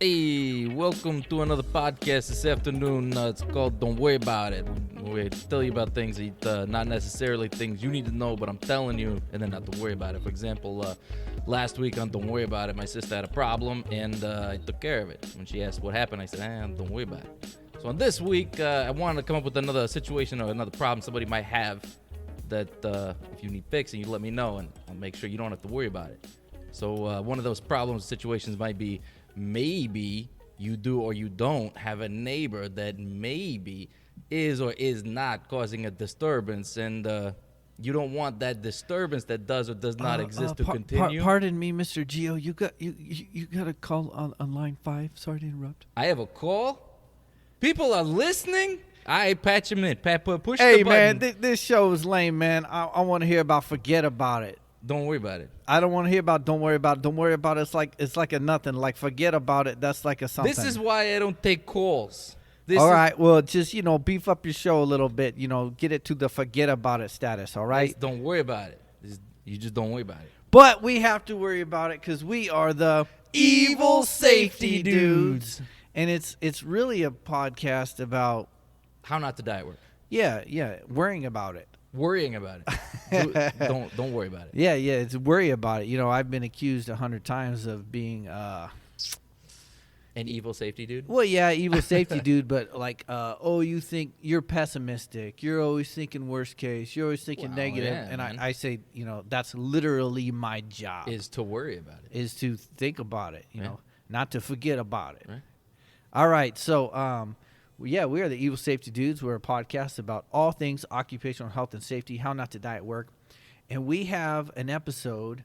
Hey, welcome to another podcast this afternoon. It's called Don't Worry About It. We tell you about things that not necessarily things you need to know, but I'm telling you, and then not to worry about it. For example, last week on Don't Worry About It, my sister had a problem, and I took care of it. When she asked what happened, I said, don't worry about it. So on this week, I wanted to come up with another situation or another problem somebody might have that if you need fixing, you let me know, and I'll make sure you don't have to worry about it. So one of those problems situations might be maybe you do or you don't have a neighbor that maybe is or is not causing a disturbance, and you don't want that disturbance that does or does not exist to continue. Pardon me, Mr. Gio. You got a call on line 5. Sorry to interrupt. I have a call. People are listening. I patch them in. Push hey, the button. man, this show is lame, man. I want to hear about forget about it. Don't worry about it. I don't want to hear about don't worry about it. Don't worry about it. It's like a nothing. Like forget about it. That's like a something. This is why I don't take calls. All right. Well, just, beef up your show a little bit. Get it to the forget about it status. All right. Don't worry about it. You just don't worry about it. But we have to worry about it because we are the evil safety dudes. And it's really a podcast about how not to die at work. Yeah. Worrying about it. Worrying about it. Don't worry about it. Yeah, it's worry about it. I've been accused 100 times of being an evil safety dude. Well, yeah, evil safety dude, but like, you think you're pessimistic. You're always thinking worst case. You're always thinking negative. Yeah, and man. I say, that's literally my job. Is to worry about it. Is to think about it. Right. Not to forget about it. Right. All right, so we are the Evil Safety Dudes. We're a podcast about all things occupational health and safety, how not to die at work. And we have an episode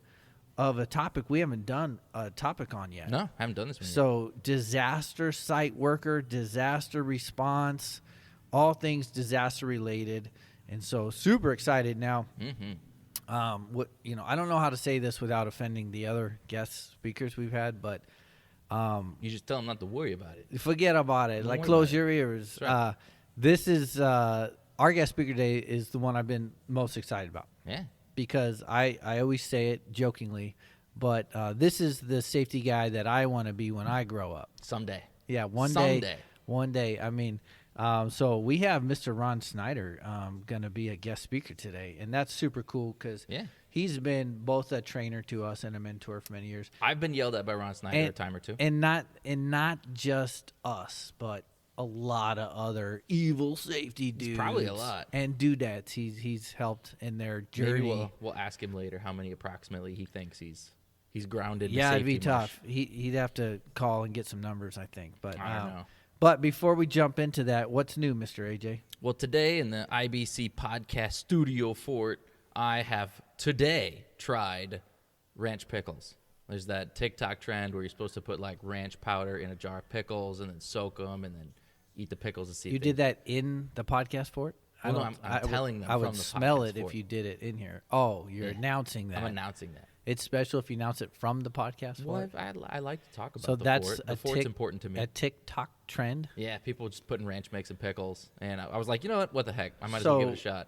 of a topic we haven't done a topic on yet. No, I haven't done this one yet. So disaster site worker, disaster response, all things disaster related. And so super excited now. Mm-hmm. I don't know how to say this without offending the other guest speakers we've had, but you just tell them not to worry about it. Forget about it. Like, close your ears. Right. This is our guest speaker today is the one I've been most excited about. Yeah. Because I always say it jokingly, but this is the safety guy that I want to be when I grow up. Someday. Yeah, one day. I mean, so we have Mr. Ron Snyder going to be a guest speaker today, and that's super cool because he's been both a trainer to us and a mentor for many years. I've been yelled at by Ron Snyder a time or two. And not just us, but a lot of other evil safety dudes. It's probably a lot. And dudettes he's helped in their journey. Maybe we'll ask him later how many approximately he thinks he's grounded in yeah, safety. It'd be tough. He'd have to call and get some numbers, I think. But I don't know. But before we jump into that, what's new, Mr. AJ? Well, today in the IBC podcast studio fort, I have today tried ranch pickles. There's that TikTok trend where you're supposed to put like ranch powder in a jar of pickles and then soak them and then eat the pickles to see. You did that in the podcast fort? Well, no, I'm telling them. I would from the smell it fort. if you did it in here. Oh, you're announcing that. I'm announcing that. It's special if you announce it from the podcast fort? Well, I like to talk about so the that's fort. The fort's important to me. A TikTok trend? Yeah, people just putting ranch mix and pickles. And I was like, you know what? What the heck? I might as well give it a shot.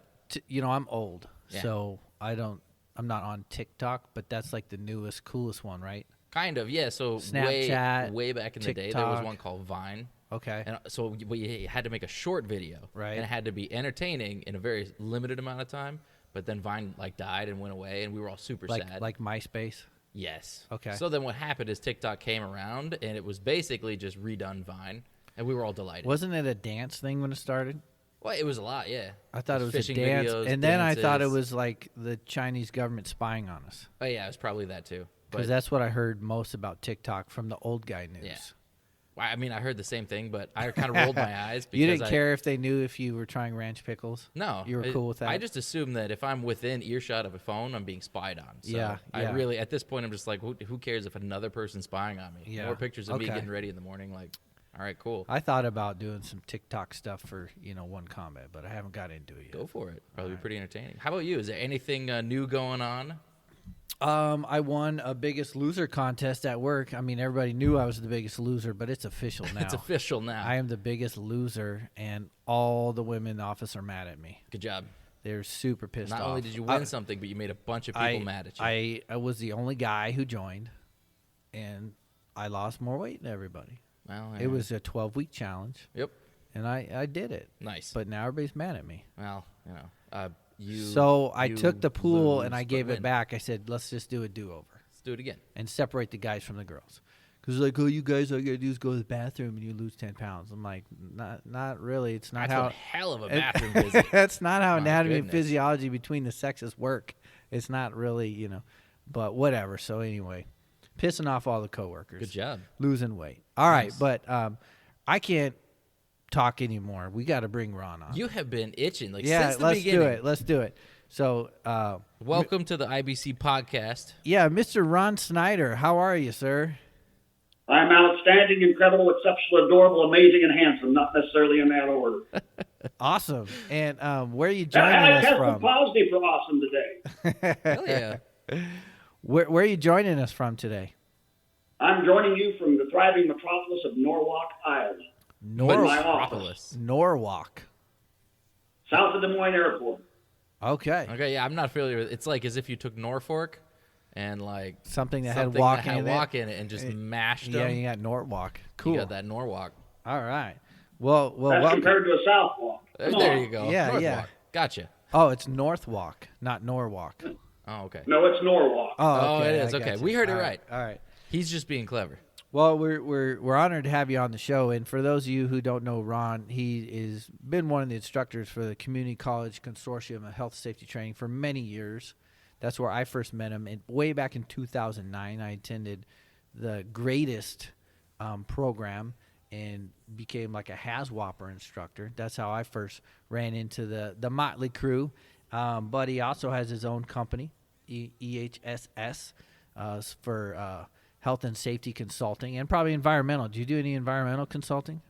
I'm old, so I'm not on TikTok, but that's like the newest, coolest one, right? Kind of, yeah. So Snapchat, way back in the day, there was one called Vine. Okay. And so we had to make a short video, right? And it had to be entertaining in a very limited amount of time. But then Vine died and went away, and we were all super sad. Like MySpace? Yes. Okay. So then what happened is TikTok came around, and it was basically just redone Vine, and we were all delighted. Wasn't it a dance thing when it started? Well, it was a lot, yeah. I thought it was a dance, videos, and then dances. I thought it was like the Chinese government spying on us. Oh, yeah, it was probably that too. Because that's what I heard most about TikTok from the old guy news. Yeah. I mean, I heard the same thing, but I kind of rolled my eyes. Because you didn't care if they knew if you were trying ranch pickles? No. You were cool with that? I just assume that if I'm within earshot of a phone, I'm being spied on. So yeah. I really, at this point, I'm just like, who cares if another person's spying on me? Yeah. More pictures of me getting ready in the morning, like, all right, cool. I thought about doing some TikTok stuff for, one combat, but I haven't got into it yet. Go for it. Probably be pretty entertaining. How about you? Is there anything new going on? I won a Biggest Loser contest at work. I mean, everybody knew I was the biggest loser, but it's official now. It's official now. I am the biggest loser, and all the women in the office are mad at me. Good job. They're super pissed off. Not only did you win something, but you made a bunch of people mad at you. I was the only guy who joined, and I lost more weight than everybody. Well, It was a 12-week challenge. Yep. And I did it. Nice. But now everybody's mad at me. Well, So I took the pool and I lose, gave but it win. back. I said, let's just do a do-over Let's do it again. and separate the guys from the girls. Because like, oh, you guys, all you got to do is go to the bathroom and you lose 10 pounds. I'm like, not really. It's not That's how. one hell of a bathroom visit. That's not how My anatomy and goodness. physiology between the sexes work. It's not really, but whatever. So anyway, pissing off all the coworkers. Good job. Losing weight. All right, Nice. but I can't talk anymore. We got to bring Ron on. You have been itching yeah, since the let's beginning. do it. Let's do it. So, Welcome to the IBC podcast. yeah, Mr. Ron Snyder, how are you, sir? I'm outstanding, incredible, exceptional, adorable, amazing, and handsome, not necessarily in that order. Awesome. And where are you I joining us tested from? positive for awesome today. Hell yeah. Where are you joining us from today? I'm joining you from the thriving metropolis of Norwalk, Iowa, Metropolis. Norwalk. south of Des Moines Airport. Okay. Okay, yeah, I'm not familiar with it. It's like as if you took Norfolk and like Something that something had walk that had in it. walk in it and just mashed Yeah, them. you got Norwalk. Cool. You got that Norwalk. All right. Well, That's welcome. compared to a southwalk. Come There on. you go. Yeah, Northwalk. yeah. Gotcha. Oh, it's Northwalk, not Norwalk. Oh, okay. No, it's Norwalk. Oh, okay. it is. I Okay, got you. we heard it All right. All right. He's just being clever. Well, we're honored to have you on the show, and for those of you who don't know Ron, he is been one of the instructors for the Community College Consortium of Health Safety Training for many years. That's where I first met him, and way back in 2009, I attended the greatest program and became like a Haswhopper instructor. That's how I first ran into the Motley Crew. But he also has his own company, EHSS, for health and safety consulting, and probably environmental. Do you do any environmental consulting?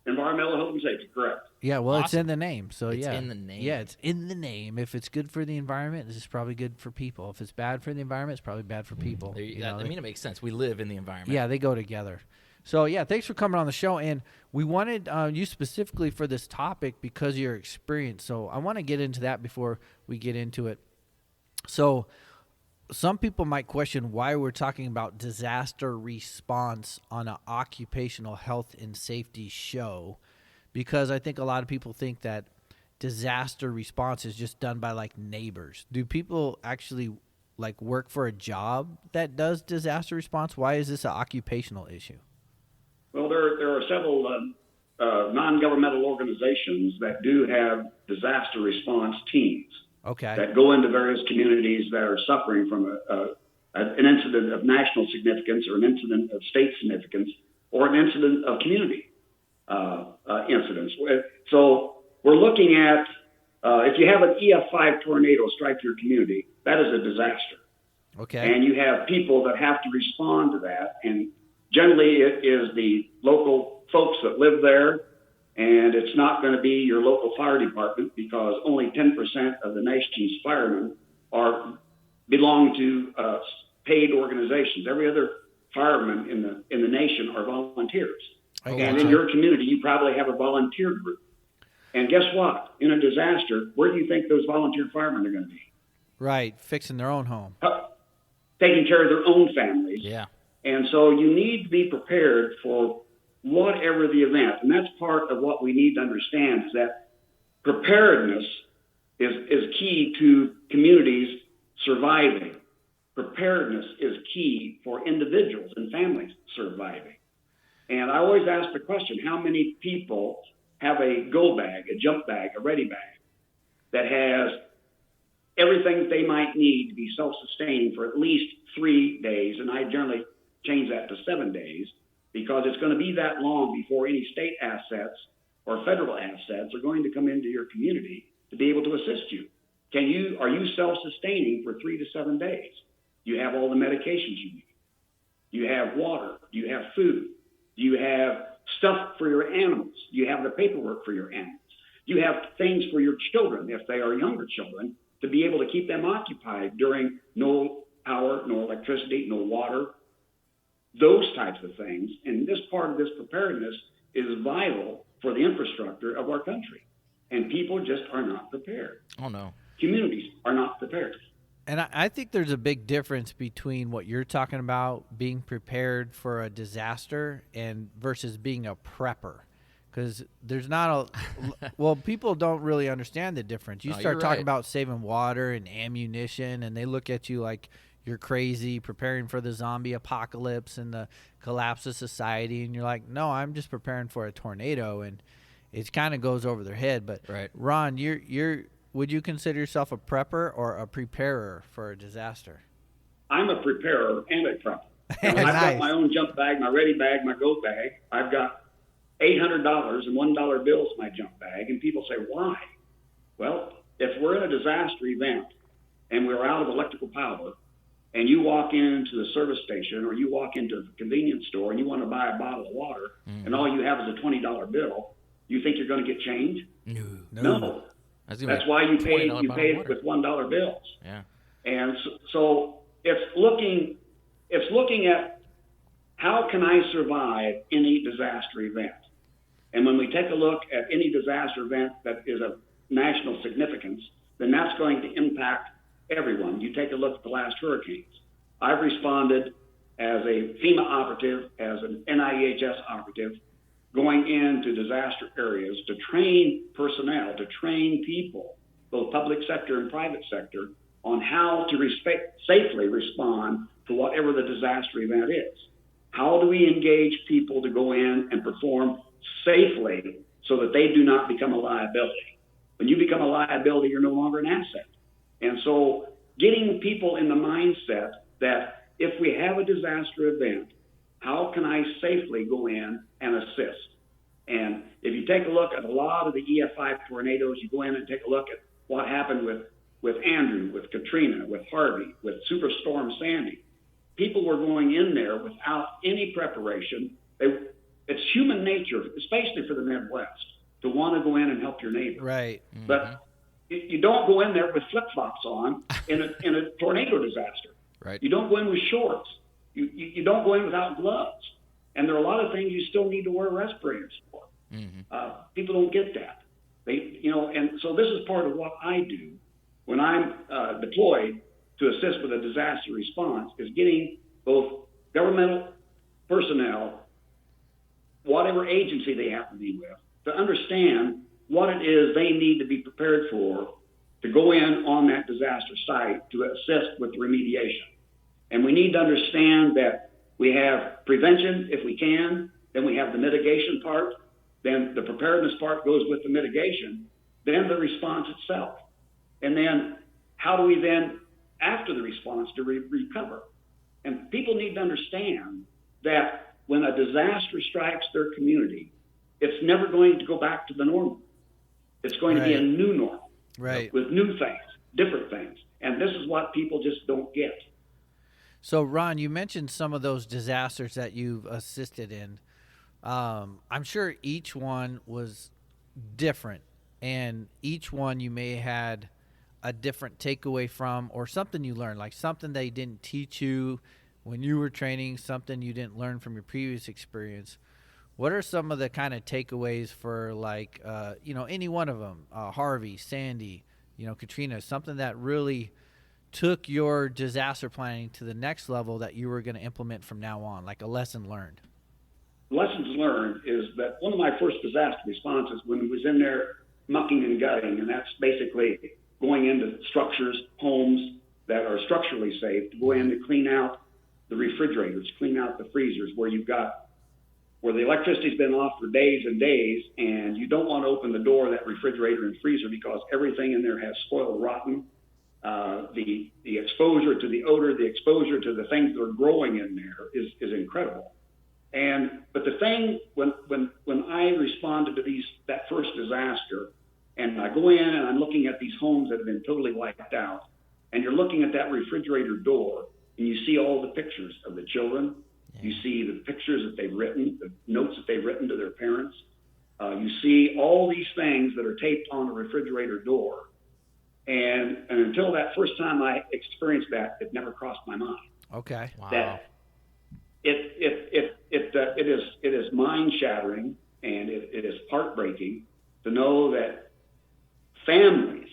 Environmental health and safety, correct. Yeah, well, it's Awesome. in the name. So It's yeah, in the name. Yeah, it's in the name. If it's good for the environment, it's probably good for people. If it's bad for the environment, it's probably bad for people. There You you- know, I mean, it makes sense. We live in the environment. yeah, they go together. So yeah, thanks for coming on the show. And we wanted you specifically for this topic because of your experience. So I want to get into that before we get into it. So some people might question why we're talking about disaster response on an occupational health and safety show, because I think a lot of people think that disaster response is just done by like neighbors. Do people actually like work for a job that does disaster response? Why is this an occupational issue? Well, there are several non-governmental organizations that do have disaster response teams Okay. that go into various communities that are suffering from an incident of national significance or an incident of state significance or an incident of community incidents. So we're looking at if you have an EF5 tornado strike your community, that is a disaster. Okay. And you have people that have to respond to that. And generally it is the local folks that live there. And it's not going to be your local fire department because only 10% of the nation's firemen belong to paid organizations. Every other fireman in the nation are volunteers. I And gotcha. in your community, you probably have a volunteer group. And guess what? In a disaster, where do you think those volunteer firemen are going to be? Right. Fixing their own home. Taking care of their own families. Yeah. And so you need to be prepared for whatever the event. And that's part of what we need to understand is that preparedness is key to communities surviving. Preparedness is key for individuals and families surviving. And I always ask the question, how many people have a go bag, a jump bag, a ready bag that has everything they might need to be self-sustaining for at least 3 days? And I generally change that to 7 days, because it's going to be that long before any state assets or federal assets are going to come into your community to be able to assist you. Are you self-sustaining for 3 to 7 days? Do you have all the medications you need? Do you have water? Do you have food? Do you have stuff for your animals? Do you have the paperwork for your animals? Do you have things for your children, if they are younger children, to be able to keep them occupied during no power, no electricity, no water? Those types of things. And this part of this preparedness is vital for the infrastructure of our country. And people just are not prepared. Oh, no. Communities are not prepared. And I think there's a big difference between what you're talking about, being prepared for a disaster, and versus being a prepper. Because there's not well, people don't really understand the difference. You start talking about saving water and ammunition, and they look at you like you're crazy, preparing for the zombie apocalypse and the collapse of society. And you're like, no, I'm just preparing for a tornado. And it kind of goes over their head. But Ron, would you consider yourself a prepper or a preparer for a disaster? I'm a preparer and a prepper. Nice. I've got my own jump bag, my ready bag, my go bag. I've got $800 and $1 bills in my jump bag. And people say, why? Well, if we're in a disaster event and we're out of electrical power and you walk into the service station or you walk into the convenience store and you want to buy a bottle of water and all you have is a $20 bill, you think you're going to get change? No. That's why you pay with $1 bills. Yeah. And so it's looking at how can I survive any disaster event? And when we take a look at any disaster event that is of national significance, then that's going to impact everyone. You take a look at the last hurricanes. I've responded as a FEMA operative, as an NIEHS operative, going into disaster areas to train personnel, to train people, both public sector and private sector, on how to safely respond to whatever the disaster event is. How do we engage people to go in and perform safely so that they do not become a liability? When you become a liability, you're no longer an asset. And so getting people in the mindset that if we have a disaster event, how can I safely go in and assist? And if you take a look at a lot of the EF5 tornadoes, you go in and take a look at what happened with Andrew, with Katrina, with Harvey, with Superstorm Sandy. People were going in there without any preparation. It's human nature, especially for the Midwest, to want to go in and help your neighbor. Right. Mm-hmm. But you don't go in there with flip-flops on in a tornado disaster. Right. You don't go in with shorts. You don't go in without gloves. And there are a lot of things you still need to wear respirators for. Mm-hmm. People don't get that. And so this is part of what I do when I'm deployed to assist with a disaster response, is getting both governmental personnel, whatever agency they happen to be with, to understand what it is they need to be prepared for to go in on that disaster site to assist with the remediation. And we need to understand that we have prevention if we can, then we have the mitigation part, then the preparedness part goes with the mitigation, then the response itself. And then how do we then, after the response, to recover? And people need to understand that when a disaster strikes their community, it's never going to go back to the normal. It's going to be a new normal, with new things, different things. And this is what people just don't get. So, Ron, you mentioned some of those disasters that you've assisted in. I'm sure each one was different, and each one you may have had a different takeaway from, or something you learned, like something they didn't teach you when you were training, something you didn't learn from your previous experience. What are some of the kind of takeaways for, like, any one of them, Harvey, Sandy, Katrina, something that really took your disaster planning to the next level that you were going to implement from now on, like a lesson learned? Lessons learned is that one of my first disaster responses when we was in there mucking and gutting, and that's basically going into structures, homes that are structurally safe, to go in to clean out the refrigerators, clean out the freezers where the electricity's been off for days and days, and you don't want to open the door of that refrigerator and freezer because everything in there has spoiled rotten. The exposure to the odor, the exposure to the things that are growing in there is incredible. But the thing when I responded to that first disaster, and I go in and I'm looking at these homes that have been totally wiped out, and you're looking at that refrigerator door, and you see all the pictures of the children. Yeah. You see the pictures that they've written, the notes that they've written to their parents. You see all these things that are taped on the refrigerator door. And until that first time I experienced that, it never crossed my mind. Okay. Wow. That it is mind shattering, and it is heartbreaking to know that families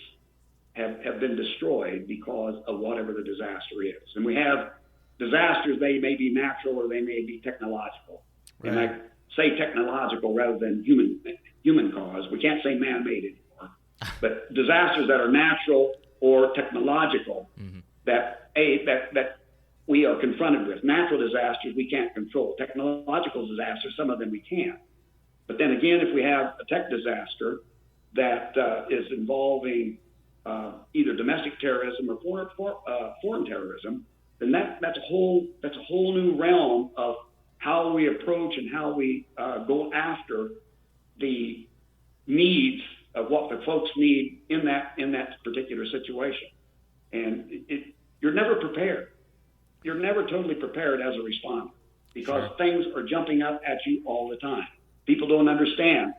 have been destroyed because of whatever the disaster is. And we have disasters, they may be natural or they may be technological. Right. And I say technological rather than human cause. We can't say man-made anymore. But disasters that are natural or technological that we are confronted with. Natural disasters we can't control. Technological disasters, some of them we can. But then again, if we have a tech disaster that is involving either domestic terrorism or foreign terrorism, then that's a whole new realm of how we approach and how we go after the needs of what the folks need in that particular situation. And you're never prepared. You're never totally prepared as a responder because things are jumping up at you all the time. People don't understand.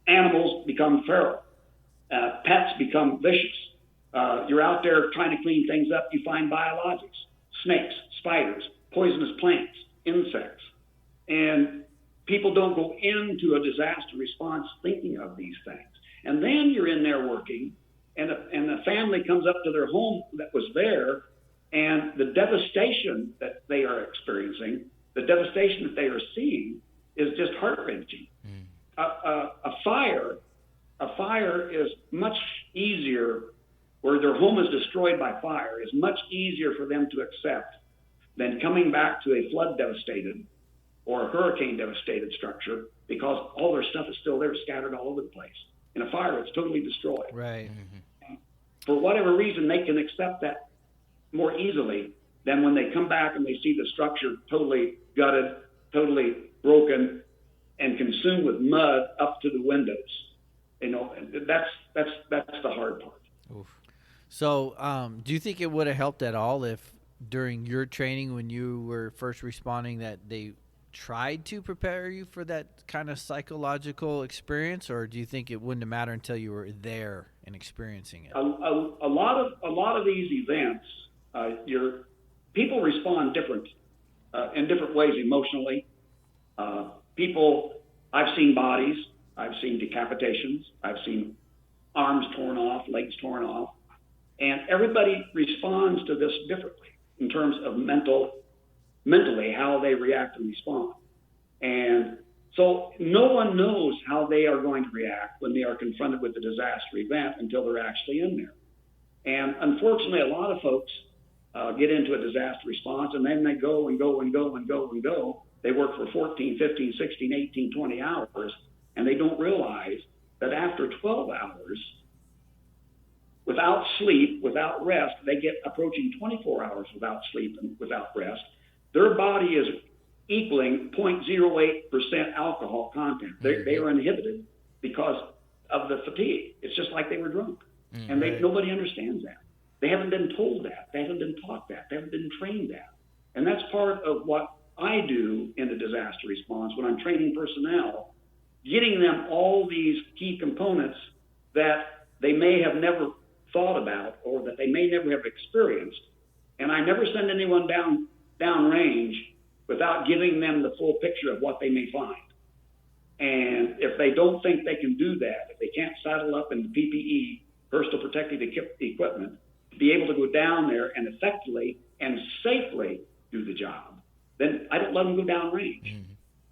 Animals become feral. Pets become vicious. You're out there trying to clean things up. You find biologics, snakes, spiders, poisonous plants, insects. And people don't go into a disaster response thinking of these things. And then you're in there working, and a family comes up to their home that was there, and the devastation that they are experiencing, the devastation that they are seeing is just heart-wrenching. A fire is much easier, where their home is destroyed by fire, is much easier for them to accept than coming back to a flood-devastated or a hurricane-devastated structure because all their stuff is still there, scattered all over the place. In a fire, it's totally destroyed. Right. For whatever reason, they can accept that more easily than when they come back and they see the structure totally gutted, totally broken, and consumed with mud up to the windows. You know, that's the hard part. Oof. So, do you think it would have helped at all if during your training when you were first responding that they tried to prepare you for that kind of psychological experience, or do you think it wouldn't have mattered until you were there and experiencing it? A lot of these events, people respond different in different ways emotionally. I've seen bodies, I've seen decapitations, I've seen arms torn off, legs torn off, and everybody responds to this differently in terms of mentally how they react and respond. And so no one knows how they are going to react when they are confronted with a disaster event until they're actually in there. And unfortunately, a lot of folks get into a disaster response, and then they go and go and go and go and go. They work for 14, 15, 16, 18, 20 hours, and they don't realize that after 12 hours, without sleep, without rest, they get approaching 24 hours without sleep and without rest. Their body is equaling 0.08% alcohol content. They are inhibited because of the fatigue. It's just like they were drunk. And nobody understands that. They haven't been told that. They haven't been taught that. They haven't been trained that. And that's part of what I do in the disaster response when I'm training personnel, getting them all these key components that they may have never thought about or that they may never have experienced. And I never send anyone downrange without giving them the full picture of what they may find. And if they don't think they can do that, if they can't saddle up in the PPE, personal protective equipment, to be able to go down there and effectively and safely do the job, then I don't let them go downrange.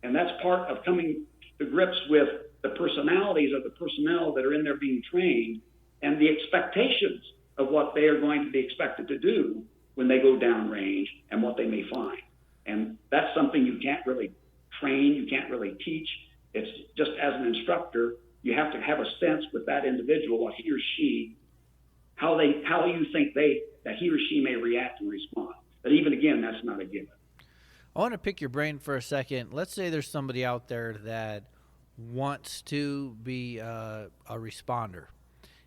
And that's part of coming to grips with the personalities of the personnel that are in there being trained and the expectations of what they are going to be expected to do when they go downrange and what they may find. And that's something you can't really train, you can't really teach. It's just as an instructor, you have to have a sense with that individual, what he or she, how you think that he or she may react and respond. But even again, that's not a given. I want to pick your brain for a second. Let's say there's somebody out there that wants to be a responder,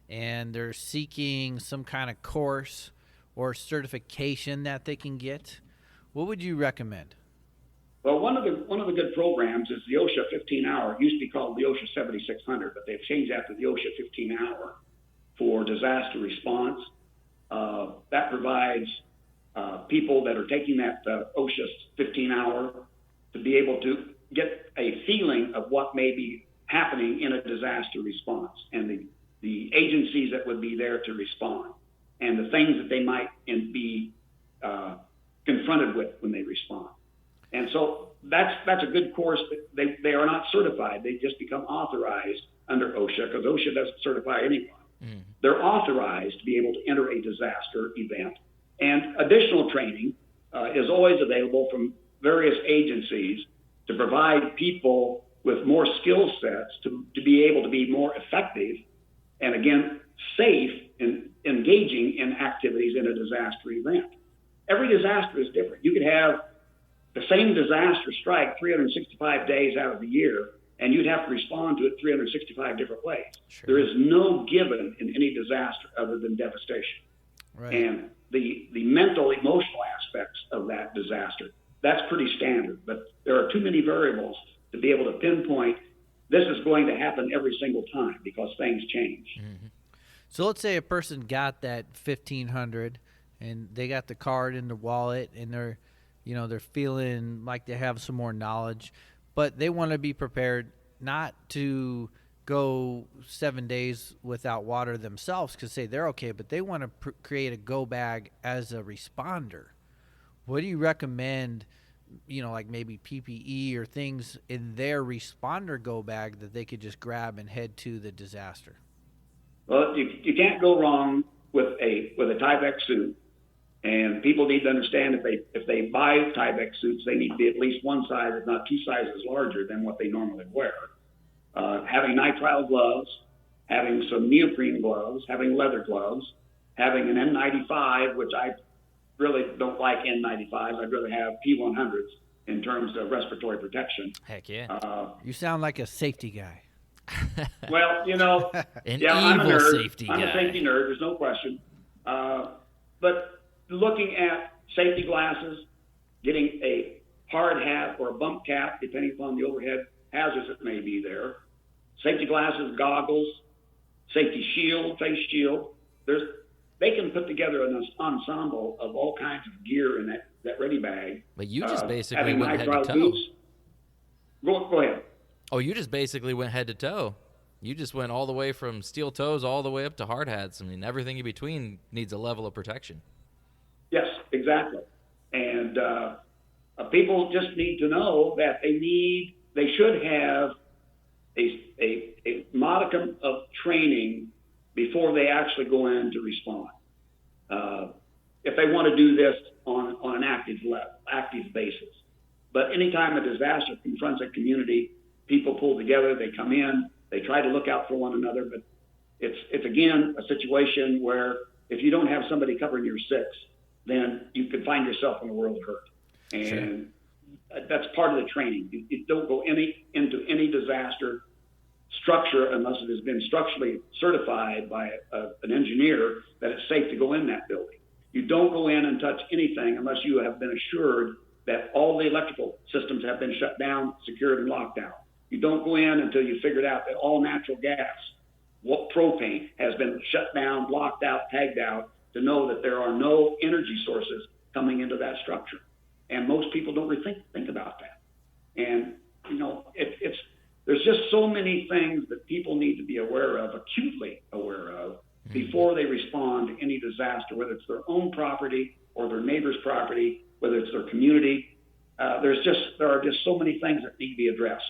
and they're seeking some kind of course or certification that they can get. What would you recommend? Well, one of the good programs is the OSHA 15-hour. It used to be called the OSHA 7600, but they've changed that to the OSHA 15-hour for disaster response. That provides people that are taking that OSHA 15-hour to be able to get a feeling of what may be happening in a disaster response and the agencies that would be there to respond. and the things that they might be confronted with when they respond. And so that's a good course. They are not certified. They just become authorized under OSHA, because OSHA doesn't certify anyone. Mm-hmm. They're authorized to be able to enter a disaster event. And additional training is always available from various agencies to provide people with more skill sets to be able to be more effective and, again, safe in engaging in activities in a disaster event. Every disaster is different. You could have the same disaster strike 365 days out of the year, and you'd have to respond to it 365 different ways. Sure. There is no given in any disaster other than devastation. Right. And the mental, emotional aspects of that disaster, that's pretty standard. But there are too many variables to be able to pinpoint this is going to happen every single time, because things change. Mm-hmm. So let's say a person got that $1,500 and they got the card in their wallet, and they're feeling like they have some more knowledge, but they want to be prepared not to go 7 days without water themselves, because say they're okay, but they want to create a go bag as a responder. What do you recommend, like maybe PPE or things in their responder go bag that they could just grab and head to the disaster? Well, you can't go wrong with a Tyvek suit. And people need to understand if they buy Tyvek suits, they need to be at least one size, if not two sizes larger than what they normally wear. Having nitrile gloves, having some neoprene gloves, having leather gloves, having an N95, which I really don't like N95s. I'd rather have P100s in terms of respiratory protection. Heck yeah. You sound like a safety guy. Well, I'm a nerd. Safety I'm guy. a safety nerd. There's no question. But looking at safety glasses, getting a hard hat or a bump cap, depending upon the overhead hazards that may be there, safety glasses, goggles, safety shield, face shield. They can put together an ensemble of all kinds of gear in that ready bag. But you just basically went head to toe. Go ahead. Oh, you just basically went head to toe. You just went all the way from steel toes all the way up to hard hats. I mean, everything in between needs a level of protection. Yes, exactly. And people just need to know that they should have a modicum of training before they actually go in to respond. If they want to do this on an active basis. But anytime a disaster confronts a community, people pull together, they come in, they try to look out for one another. But it's again, a situation where if you don't have somebody covering your six, then you could find yourself in a world of hurt. And that's part of the training. You don't go into any disaster structure unless it has been structurally certified by an engineer that it's safe to go in that building. You don't go in and touch anything unless you have been assured that all the electrical systems have been shut down, secured, and locked down. You don't go in until you figured out that all natural gas, propane, has been shut down, blocked out, tagged out, to know that there are no energy sources coming into that structure. And most people don't really think about that. And, there's just so many things that people need to be aware of, acutely aware of, before they respond to any disaster, whether it's their own property or their neighbor's property, whether it's their community. There are just so many things that need to be addressed.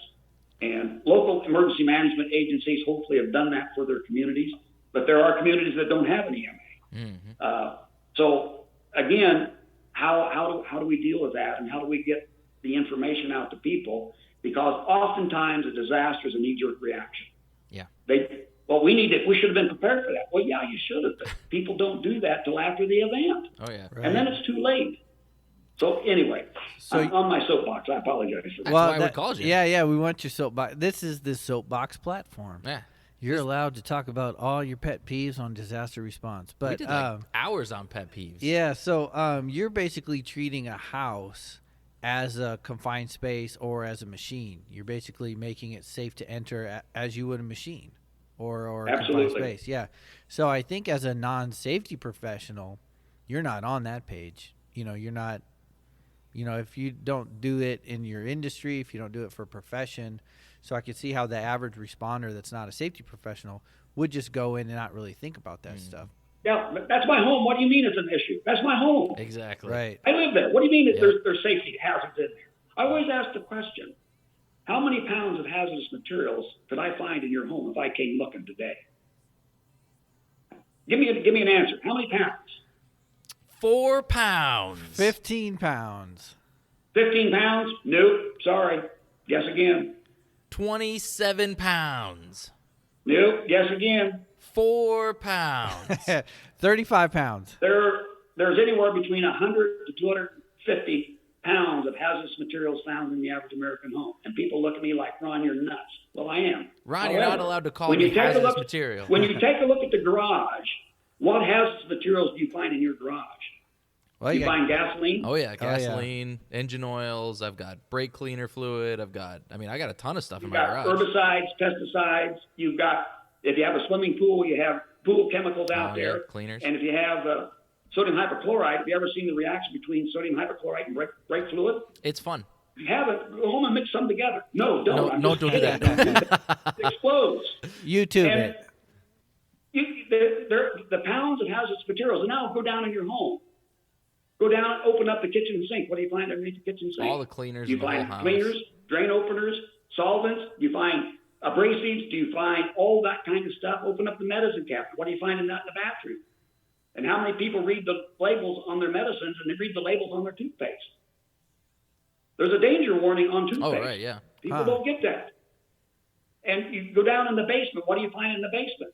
And local emergency management agencies hopefully have done that for their communities, but there are communities that don't have an EMA. Mm-hmm. So again, how do we deal with that, and how do we get the information out to people? Because oftentimes a disaster is a knee-jerk reaction. Yeah. We should have been prepared for that. Well, yeah, you should have. But people don't do that till after the event. Oh yeah. Right. And then it's too late. So anyway, I'm on my soapbox. I apologize for that. That's why we called you. Yeah, we want your soapbox. This is the soapbox platform. Yeah. You're allowed to talk about all your pet peeves on disaster response. But we did hours on pet peeves. Yeah, so you're basically treating a house as a confined space or as a machine. You're basically making it safe to enter as you would a machine or a confined space. Yeah. So I think as a non-safety professional, you're not on that page. You're not, if you don't do it in your industry, if you don't do it for a profession. So I could see how the average responder that's not a safety professional would just go in and not really think about that stuff. Yeah, but that's my home. What do you mean it's an issue? That's my home. Exactly. Right. I live there. What do you mean that Yep. there's safety hazards in there? I always ask the question, how many pounds of hazardous materials could I find in your home if I came looking today? Give me an answer. How many pounds? 4 pounds. 15 pounds. 15 pounds? Nope. Sorry. Guess again. 27 pounds. Nope. Guess again. 4 pounds. 35 pounds. There's anywhere between 100 to 250 pounds of hazardous materials found in the average American home. And people look at me like, Ron, you're nuts. Well, I am. Ron, you're not allowed to call when me you take a hazardous look- material. When you take a look at the garage, what hazardous materials do you find in your garage? Well, You find gasoline? Oh yeah, gasoline, engine oils. I've got brake cleaner fluid. I got a ton of stuff in You've my got garage. herbicides, pesticides. You've got, if you have a swimming pool, you have pool chemicals out Oh, yeah, there. cleaners. And if you have sodium hypochlorite, have you ever seen the reaction between sodium hypochlorite and brake fluid? It's fun. If you haven't, go home and mix them together. No, don't. No, don't do that. It explodes. YouTube And it. the pounds of hazardous materials. And now go down in your home. Go down, open up the kitchen sink. What do you find underneath the kitchen sink? All the cleaners You in the whole find house. cleaners, drain openers, solvents. You find abrasives. Do you find all that kind of stuff? Open up the medicine cabinet. What do you find in that in the bathroom? And how many people read the labels on their medicines and they read the labels on their toothpaste? There's a danger warning on toothpaste. Oh right, yeah. People don't get that. And you go down in the basement. What do you find in the basement?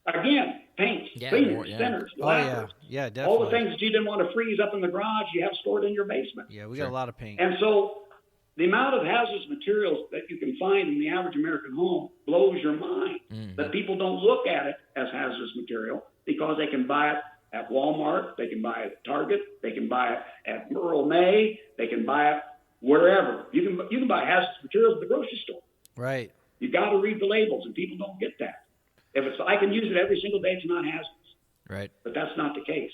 Again, paints, cleaners, thinners, Oh yeah, lacquers. yeah, definitely. All the things that you didn't want to freeze up in the garage, you have stored in your basement. Yeah, we got a lot of paint. And so the amount of hazardous materials that you can find in the average American home blows your mind. Mm-hmm. But people don't look at it as hazardous material because they can buy it at Walmart, they can buy it at Target, they can buy it at Merle May, they can buy it wherever. You can buy hazardous materials at the grocery store. Right. You got to read the labels, and people don't get that. If it's I can use it every single day, it's not hazardous. Right. But that's not the case.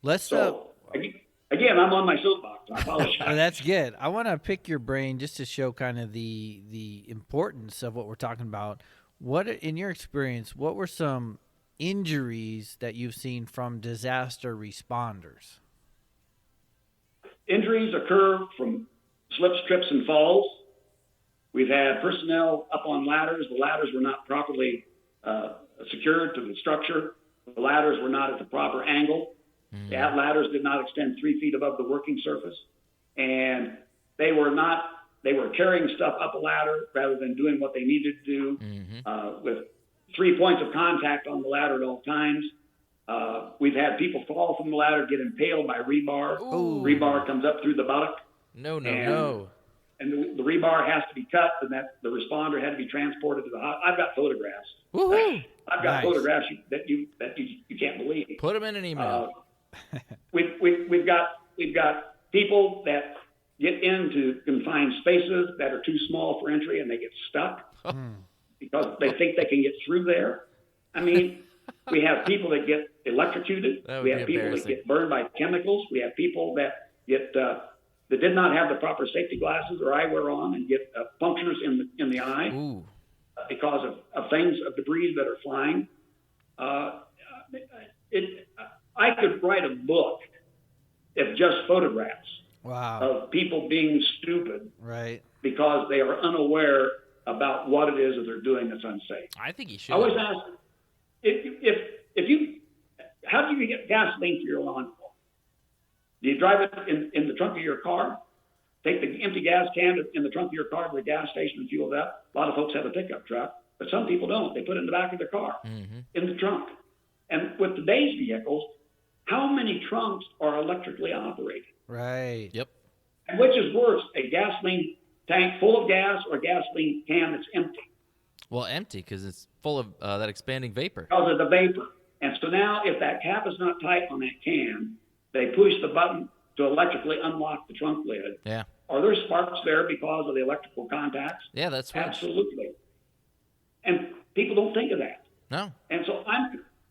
Let's So again, I'm on my soapbox. I apologize. Oh, that's good. I want to pick your brain just to show kind of the importance of what we're talking about. What, in your experience, what were some injuries that you've seen from disaster responders? Injuries occur from slips, trips, and falls. We've had personnel up on ladders. The ladders were not properly secured to the structure. The ladders were not at the proper angle. The ladders did not extend 3 feet above the working surface. And they were carrying stuff up a ladder rather than doing what they needed to do with 3 points of contact on the ladder at all times. We've had people fall from the ladder, get impaled by rebar. Ooh. Rebar comes up through the buttock. No. And the rebar has to be cut, and that the responder had to be transported to the hospital. I've got photographs. Woohoo! I've got Nice. photographs that you can't believe. Put them in an email. We've got people that get into confined spaces that are too small for entry, and they get stuck because they think they can get through there. I mean, we have people that get electrocuted. That would We be have people that embarrassing. get burned by chemicals. We have people that get that did not have the proper safety glasses or eyewear on and get punctures in the eye Ooh. because of things, of debris that are flying. I could write a book if just photographs Wow. of people being stupid Right. because they are unaware about what it is that they're doing that's unsafe. I think he should. I always ask, how do you get gasoline for your lawnmower? Do you drive it in the trunk of your car? Take the empty gas can in the trunk of your car to the gas station and fuel it up? A lot of folks have a pickup truck, but some people don't. They put it in the back of their car, in the trunk. And with today's vehicles, how many trunks are electrically operated? Right. Yep. And which is worse, a gasoline tank full of gas or a gasoline can that's empty? Well, empty because it's full of that expanding vapor. Because of the vapor. And so now if that cap is not tight on that can, they push the button to electrically unlock the trunk lid. Yeah. Are there sparks there because of the electrical contacts? Yeah, that's what. Absolutely. And people don't think of that. No. And so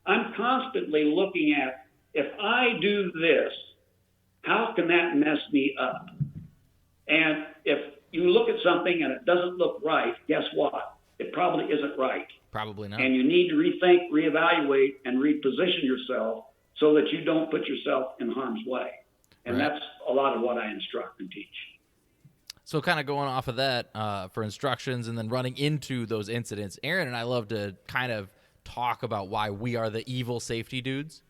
I'm constantly looking at, if I do this, how can that mess me up? And if you look at something and it doesn't look right, guess what? It probably isn't right. Probably not. And you need to rethink, reevaluate, and reposition yourself so that you don't put yourself in harm's way. And Right. that's a lot of what I instruct and teach. So kind of going off of that for instructions and then running into those incidents, Aaron and I love to kind of talk about why we are the evil safety dudes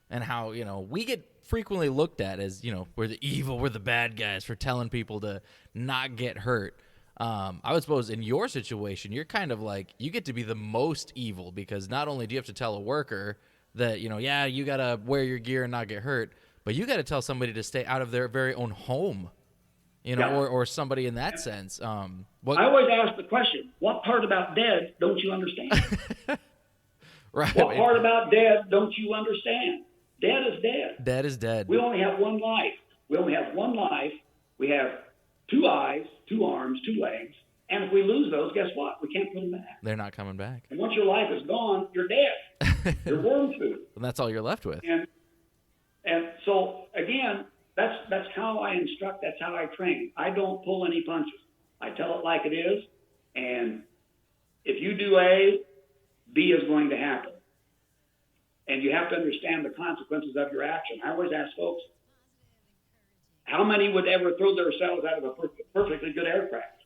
and how, we get frequently looked at as, we're the evil, we're the bad guys for telling people to not get hurt. I would suppose in your situation, you're kind of like, you get to be the most evil because not only do you have to tell a worker that, you got to wear your gear and not get hurt, but you got to tell somebody to stay out of their very own home, or somebody in that sense. I always ask the question, what part about dead don't you understand? Right. What part about dead don't you understand? Dead is dead. Dead is dead. We only have one life. We only have one life. We have 2 eyes, 2 arms, 2 legs. And if we lose those, guess what? We can't put them back. They're not coming back. And once your life is gone, you're dead. You're worm food. And that's all you're left with. And so, again, that's how I instruct. That's how I train. I don't pull any punches. I tell it like it is. And if you do A, B is going to happen. And you have to understand the consequences of your action. I always ask folks, how many would ever throw themselves out of a perfectly good aircraft?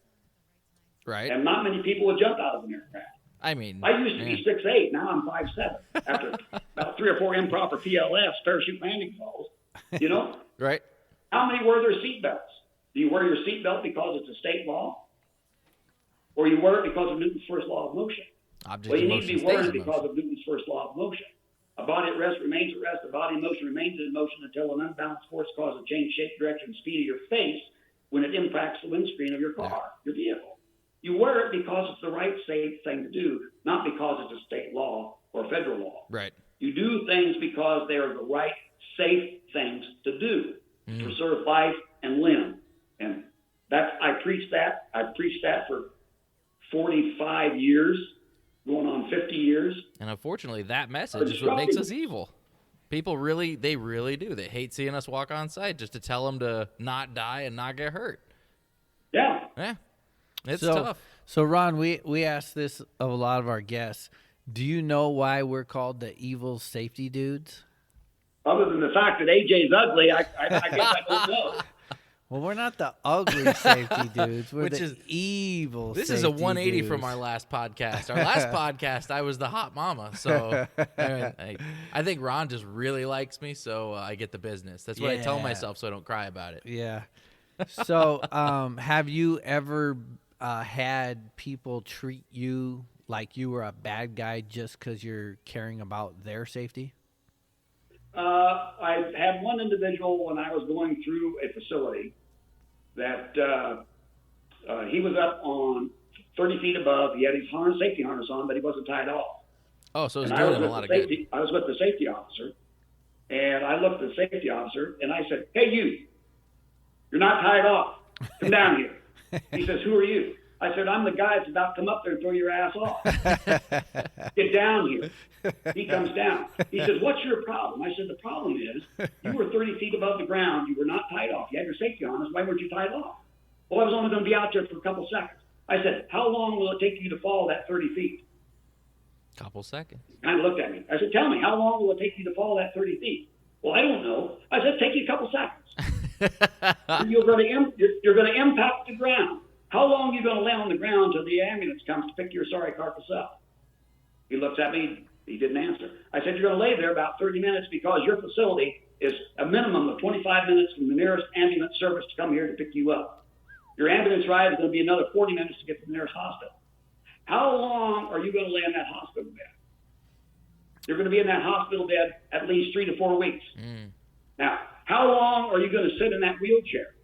Right. And not many people would jump out of an aircraft. I mean, I used to be 6'8", now I'm 5'7", after about 3 or 4 improper PLFs, parachute landing falls, Right. How many wear their seatbelts? Do you wear your seatbelt because it's a state law? Or you wear it because of Newton's first law of motion? Object Well, you of need motion to be wearing stays it in because motion. of Newton's first law of motion. A body at rest remains at rest. A body in motion remains in motion until an unbalanced force causes a change, shape, direction, and speed of your face when it impacts the windscreen of your car, your vehicle. You wear it because it's the right, safe thing to do, not because it's a state law or federal law. Right. You do things because they are the right, safe things to do to preserve life and limb. And I preach that. I've preached that for 45 years, going on 50 years. And unfortunately, that message is what makes us evil. People really do. They hate seeing us walk on site just to tell them to not die and not get hurt. Yeah. Yeah. It's tough. So, Ron, we asked this of a lot of our guests. Do you know why we're called the evil safety dudes? Other than the fact that AJ's ugly, I guess I don't know. Well, we're not the ugly safety dudes. We're Which the is- evil This safety is a 180 dudes. from our last podcast. Our last podcast, I was the hot mama. So I think Ron just really likes me, so I get the business. That's what I tell Yeah. myself so I don't cry about it. Yeah. So, have you ever had people treat you like you were a bad guy just because you're caring about their safety? I had one individual when I was going through a facility that he was up on 30 feet above. He had his safety harness on, but he wasn't tied off. Oh, so it's And doing him a lot of good. I was with the safety officer, and I looked at the safety officer, and I said, "Hey, you're not tied off. Come down here." He says, "Who are you?" I said, "I'm the guy that's about to come up there and throw your ass off. Get down here." He comes down. He says, "What's your problem?" I said, "The problem is you were 30 feet above the ground. You were not tied off. You had your safety harness. Why weren't you tied off?" "Well, I was only going to be out there for a couple seconds." I said, "How long will it take you to fall that 30 feet?" Couple seconds. He kind of looked at me. I said, "Tell me, how long will it take you to fall that 30 feet?" "Well, I don't know." I said, "Take you a couple seconds. You're going to impact the ground. How long are you going to lay on the ground till the ambulance comes to pick your sorry carcass up?" He looks at me. He didn't answer. I said, "You're going to lay there about 30 minutes because your facility is a minimum of 25 minutes from the nearest ambulance service to come here to pick you up. Your ambulance ride is going to be another 40 minutes to get to the nearest hospital. How long are you going to lay in that hospital bed?" "You're going to be in that hospital bed at least 3 to 4 weeks. Now, how long are you going to sit in that wheelchair?"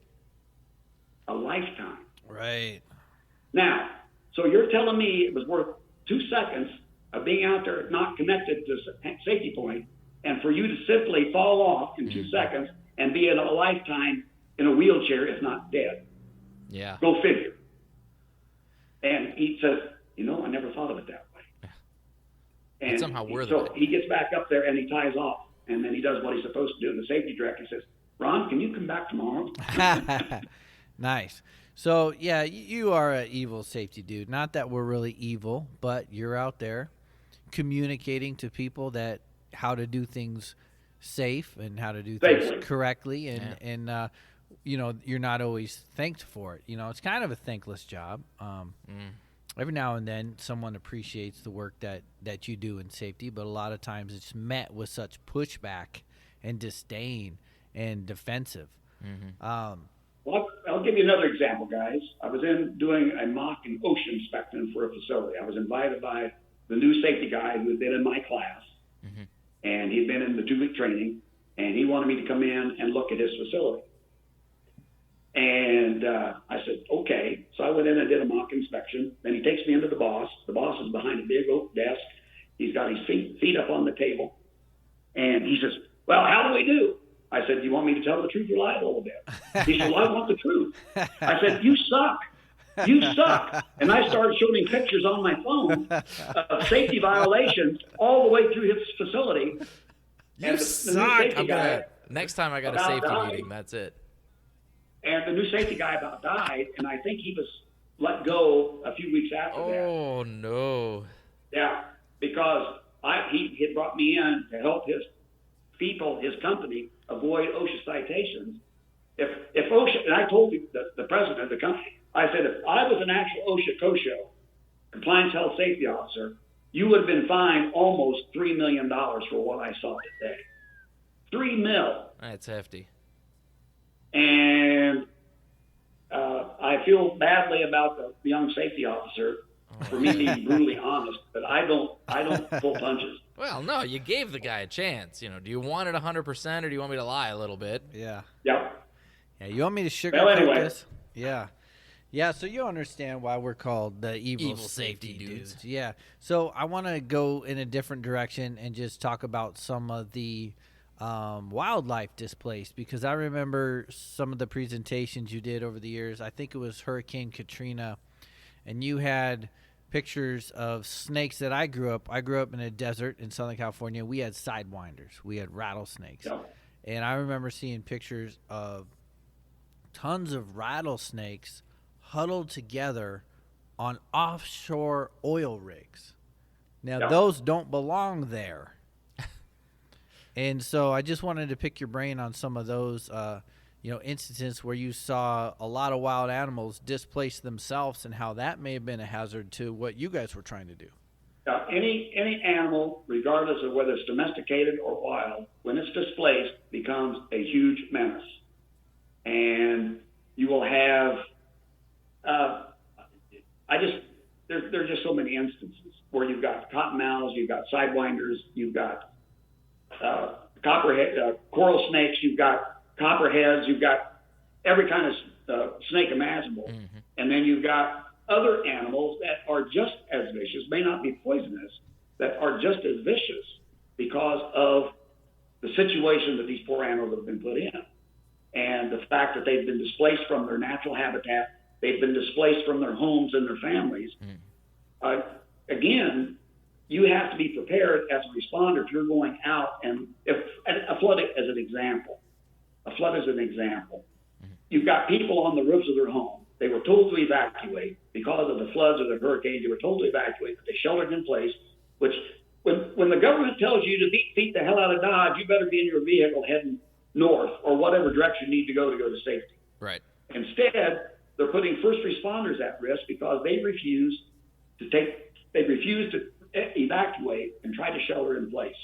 "A lifetime." Right. Now, so you're telling me it was worth 2 seconds of being out there not connected to a safety point, and for you to simply fall off in 2 seconds and be in a lifetime in a wheelchair, if not dead. Yeah. Go figure. And he says, "I never thought of it that way." And somehow worth so it. he gets back up there and he ties off, and then he does what he's supposed to do. And the safety director says, "Ron, can you come back tomorrow?" Nice. So, yeah, you are an evil safety dude. Not that we're really evil, but you're out there communicating to people that how to do things safe and how to do things Safely. correctly. And you're not always thanked for it. It's kind of a thankless job. Every now and then someone appreciates the work that you do in safety, but a lot of times it's met with such pushback and disdain and defensive. Well, I'll give you another example, guys. I was doing a mock and OSHA inspection for a facility. I was invited by the new safety guy who had been in my class, and he'd been in the 2-week training, and he wanted me to come in and look at his facility. And I said, okay. So I went in and did a mock inspection. Then he takes me into the boss. The boss is behind a big oak desk. He's got his feet up on the table. And he says, well, how do we do? I said, do you want me to tell the truth or lie a little bit? He said, well, I want the truth. I said, you suck. You suck. And I started showing him pictures on my phone of safety violations all the way through his facility. You suck. Next time I got a safety meeting, that's it. And the new safety guy about died, and I think he was let go a few weeks after that. Oh, no. Yeah, because he had brought me in to help his people, his company, avoid OSHA citations. If OSHA, and I told the president of the company, I said, if I was an actual OSHA COSHO, compliance health safety officer, you would have been fined almost $3 million for what I saw today. $3 million. That's hefty. And I feel badly about the young safety officer for me being brutally honest, but I don't pull punches. Well, no, you gave the guy a chance. Do you want it 100% or do you want me to lie a little bit? Yeah. Yep. Yeah, you want me to sugarcoat anyway. this? Yeah. Yeah, so you understand why we're called the evil safety dudes. Yeah. So I want to go in a different direction and just talk about some of the wildlife displaced, because I remember some of the presentations you did over the years. I think it was Hurricane Katrina, and you had pictures of snakes that I grew up in a desert in Southern California. We had sidewinders. We had rattlesnakes. Yep. And I remember seeing pictures of tons of rattlesnakes huddled together on offshore oil rigs. Now, Yep. those don't belong there. And so I just wanted to pick your brain on some of those, instances where you saw a lot of wild animals displace themselves and how that may have been a hazard to what you guys were trying to do. Any animal, regardless of whether it's domesticated or wild, when it's displaced, becomes a huge menace. And you will have, there are just so many instances where you've got cottonmouths, you've got sidewinders, you've got copperhead, coral snakes, you've got copperheads, you've got every kind of snake imaginable. And then you've got other animals that are just as vicious, may not be poisonous, that are just as vicious because of the situation that these poor animals have been put in. And the fact that they've been displaced from their natural habitat, they've been displaced from their homes and their families. Again, you have to be prepared as a responder if you're going out, and if a flood as an example. You've got people on the roofs of their home. They were told to evacuate because of the floods or the hurricanes. They were told to evacuate, but they sheltered in place, which when the government tells you to beat feet the hell out of Dodge, you better be in your vehicle heading north or whatever direction you need to go to safety. Right. Instead, they're putting first responders at risk because they refuse to evacuate and try to shelter in place.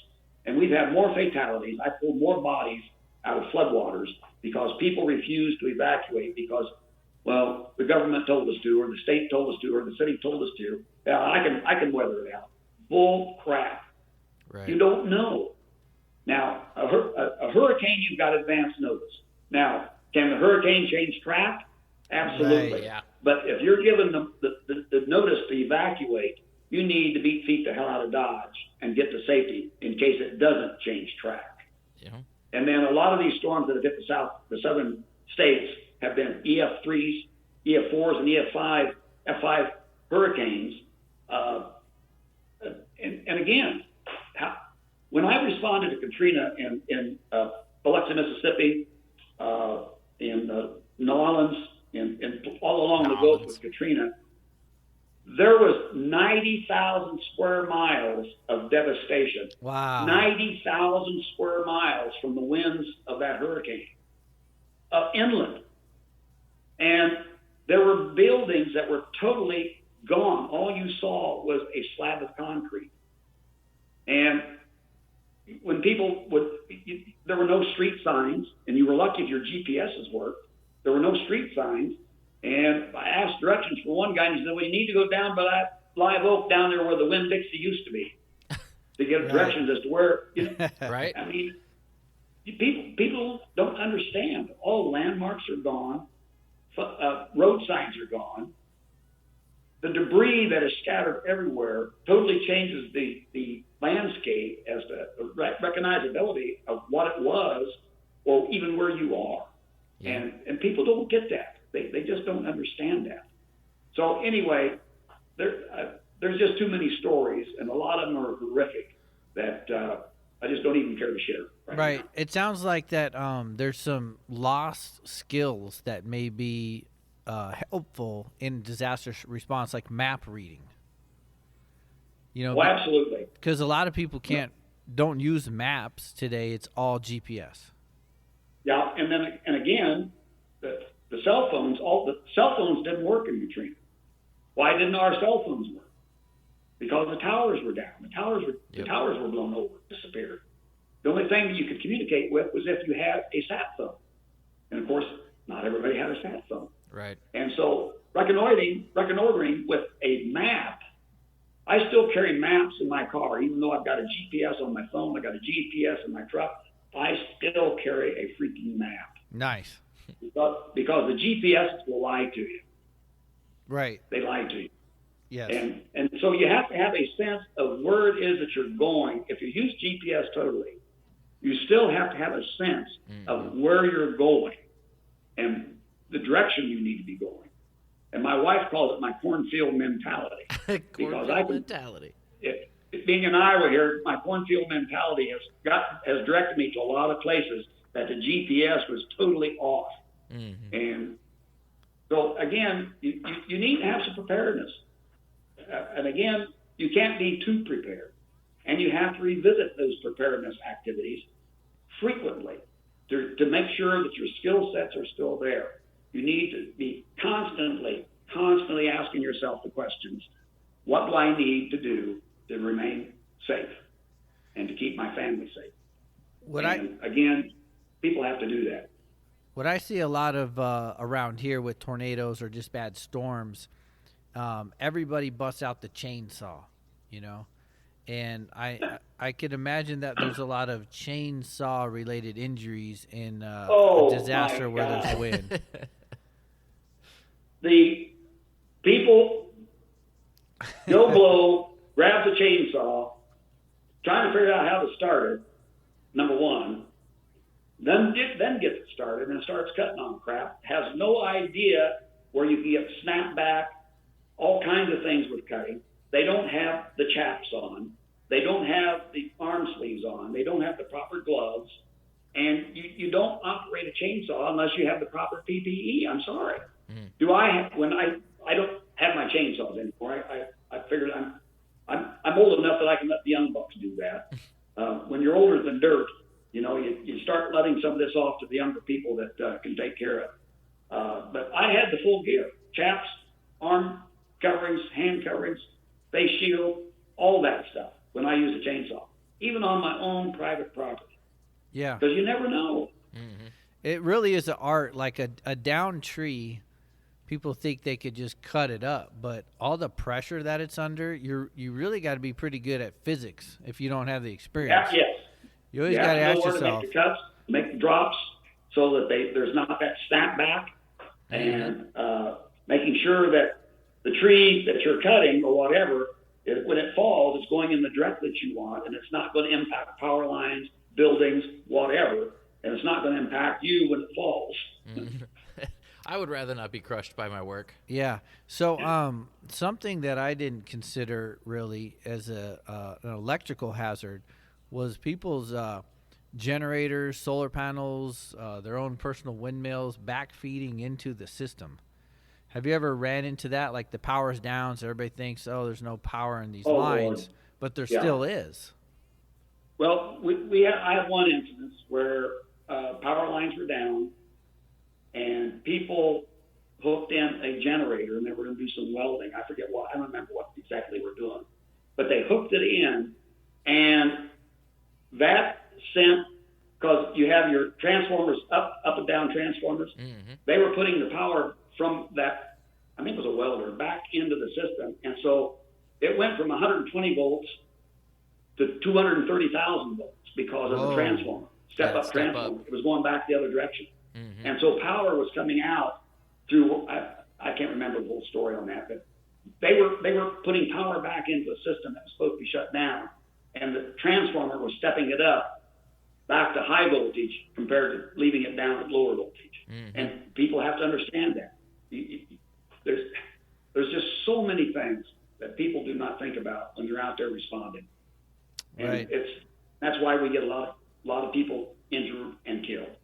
And we've had more fatalities. I pulled more bodies out of floodwaters because people refuse to evacuate because, well, the government told us to, or the state told us to, or the city told us to. Yeah, I can weather it out. Bull crap. Right. You don't know. Now, a hurricane, you've got advance notice. Now, can the hurricane change track? Absolutely. Right, yeah. But if you're given the notice to evacuate, you need to beat feet the hell out of Dodge and get to safety in case it doesn't change track. Yeah. And then a lot of these storms that have hit the southern states have been EF3s, EF4s, and F5 hurricanes. And again, when I responded to Katrina in Biloxi, Mississippi, in New Orleans, and all along the Gulf with Katrina, there was 90,000 square miles of devastation. Wow. 90,000 square miles from the winds of that hurricane, inland. And there were buildings that were totally gone. All you saw was a slab of concrete. And when people there were no street signs, and you were lucky if your GPSs worked. There were no street signs. And I asked directions for one guy, and he said, well, you need to go down by that live oak down there where the Winn-Dixie used to be to get directions as to where, Right. I mean, people don't understand. All landmarks are gone. Road signs are gone. The debris that is scattered everywhere totally changes the landscape as to the recognizability of what it was or even where you are. Yeah. And people don't get that. They just don't understand that. So anyway, there's just too many stories, and a lot of them are horrific that I just don't even care to share. Right. Now. It sounds like that there's some lost skills that may be helpful in disaster response, like map reading. Well, absolutely. Because a lot of people don't use maps today. It's all GPS. Yeah, and again, the cell phones didn't work in Katrina. Why didn't our cell phones work? Because the towers were down. The towers were blown over, disappeared. The only thing that you could communicate with was if you had a sat phone. And of course, not everybody had a sat phone. Right. And so reconnoitering with a map, I still carry maps in my car, even though I've got a GPS on my phone, I've got a GPS in my truck, I still carry a freaking map. Nice. Because the GPS will lie to you. Right. They lie to you. Yes. And so you have to have a sense of where it is that you're going. If you use GPS totally, you still have to have a sense of where you're going and the direction you need to be going. And my wife calls it my cornfield mentality. Mentality. Being in Iowa here, my cornfield mentality has directed me to a lot of places that the GPS was totally off. Mm-hmm. And so again, you need to have some preparedness. And again, you can't be too prepared. And you have to revisit those preparedness activities frequently to make sure that your skill sets are still there. You need to be constantly asking yourself the questions, what do I need to do to remain safe and to keep my family safe? Again, people have to do that. What I see a lot of around here with tornadoes or just bad storms, everybody busts out the chainsaw, and I could imagine that there's a lot of chainsaw related injuries in a disaster where there's wind. The people go blow, grab the chainsaw, trying to figure out how to start it, number one, then gets it started and starts cutting on crap, has no idea where you can get snap back, all kinds of things with cutting. They don't have the chaps on. They don't have the arm sleeves on. They don't have the proper gloves. And you don't operate a chainsaw unless you have the proper PPE. I'm sorry. Mm. I don't have my chainsaws anymore. I figured I'm old enough that I can let the young bucks do that. When you're older than dirt, you start letting some of this off to the younger people that can take care of it. But I had the full gear: chaps, arm coverings, hand coverings, face shield, all that stuff when I use a chainsaw, even on my own private property. Yeah. Because you never know. Mm-hmm. It really is an art. Like a down tree, people think they could just cut it up, but all the pressure that it's under, you really got to be pretty good at physics if you don't have the experience. Yes. You always got to ask yourself. To make the cuts, make the drops, so that there's not that snap back, and making sure that the tree that you're cutting or whatever, when it falls, it's going in the direction that you want, and it's not going to impact power lines, buildings, whatever, and it's not going to impact you when it falls. I would rather not be crushed by my work. Yeah. So something that I didn't consider really as an electrical hazard was people's generators, solar panels, their own personal windmills backfeeding into the system. Have you ever ran into that? Like the power's down, so everybody thinks, oh, there's no power in these lines, Lord. but there Yeah. still is. Well, I have one instance where power lines were down, and people hooked in a generator, and they were going to do some welding. I forget what. I don't remember what exactly they were doing, but they hooked it in, and that sent, because you have your transformers up and down transformers. Mm-hmm. They were putting the power from that, I think it was a welder, back into the system, and so it went from 120 volts to 230,000 volts because of the transformer, step up transformer. It was going back the other direction. Mm-hmm. And so power was coming out through, I can't remember the whole story on that, but they were putting power back into a system that was supposed to be shut down, and the transformer was stepping it up back to high voltage compared to leaving it down at lower voltage. Mm-hmm. And people have to understand that. There's just so many things that people do not think about when they're out there responding. And Right. that's why we get a lot of people injured and killed.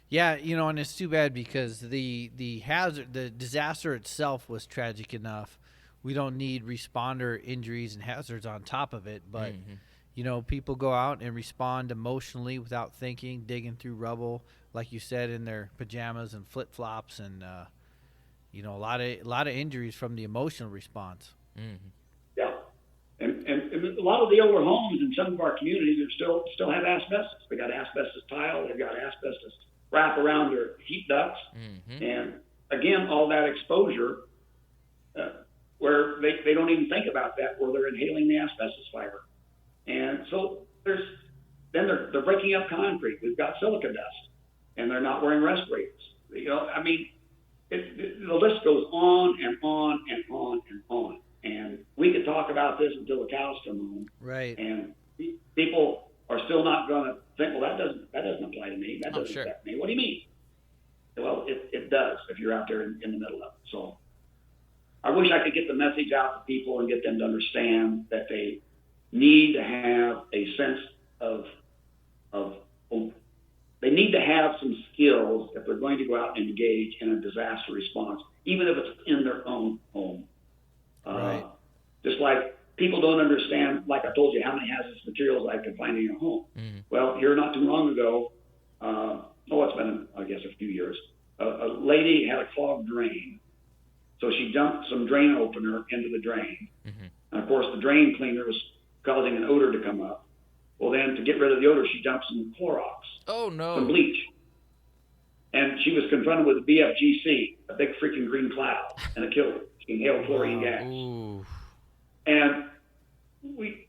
Yeah, and it's too bad because the disaster itself was tragic enough. We don't need responder injuries and hazards on top of it, but people go out and respond emotionally without thinking, digging through rubble, like you said, in their pajamas and flip flops, and a lot of injuries from the emotional response. Mm-hmm. Yeah, and a lot of the older homes in some of our communities are still have asbestos. They got asbestos tile. They've got asbestos wrap around their heat ducts, and again, all that exposure where they don't even think about that, where they're inhaling the asbestos fiber, and so they're breaking up concrete. We've got silica dust, and they're not wearing respirators. I mean, the list goes on and on and on and on, and we could talk about this until the cows come home. Right. And people are still not going to think, well, that doesn't apply to me. That doesn't affect me. What do you mean? Well, it does if you're out there in the middle of it. So I wish I could get the message out to people and get them to understand that they need to have a sense of they need to have some skills if they're going to go out and engage in a disaster response, even if it's in their own home. Right. Just like people don't understand, like I told you, how many hazardous materials I can find in your home. Mm-hmm. Well, here not too long ago, it's been, I guess, a few years, a lady had a clogged drain. So she dumped some drain opener into the drain. Mm-hmm. And, of course, the drain cleaner was causing an odor to come up. Well, then, to get rid of the odor, she dumped some Clorox, some bleach. And she was confronted with a BFGC, a big freaking green cloud, and it killed her. She inhaled chlorine gas. Ooh. And we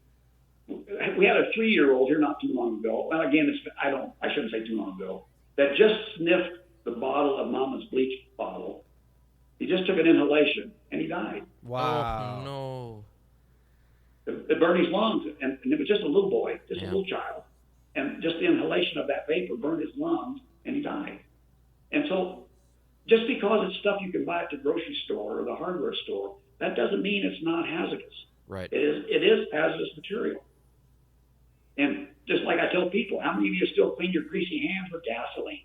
had a 3-year-old here not too long ago. Well, again, I shouldn't say too long ago, that just sniffed the bottle of Mama's bleach bottle. He just took an inhalation, and he died. Wow. Oh, no. It burned his lungs, and it was just a little boy, just a little child. And just the inhalation of that vapor burned his lungs, and he died. And so just because it's stuff you can buy at the grocery store or the hardware store, that doesn't mean it's not hazardous. Right. It is hazardous material. And just like I tell people, how many of you still clean your greasy hands with gasoline?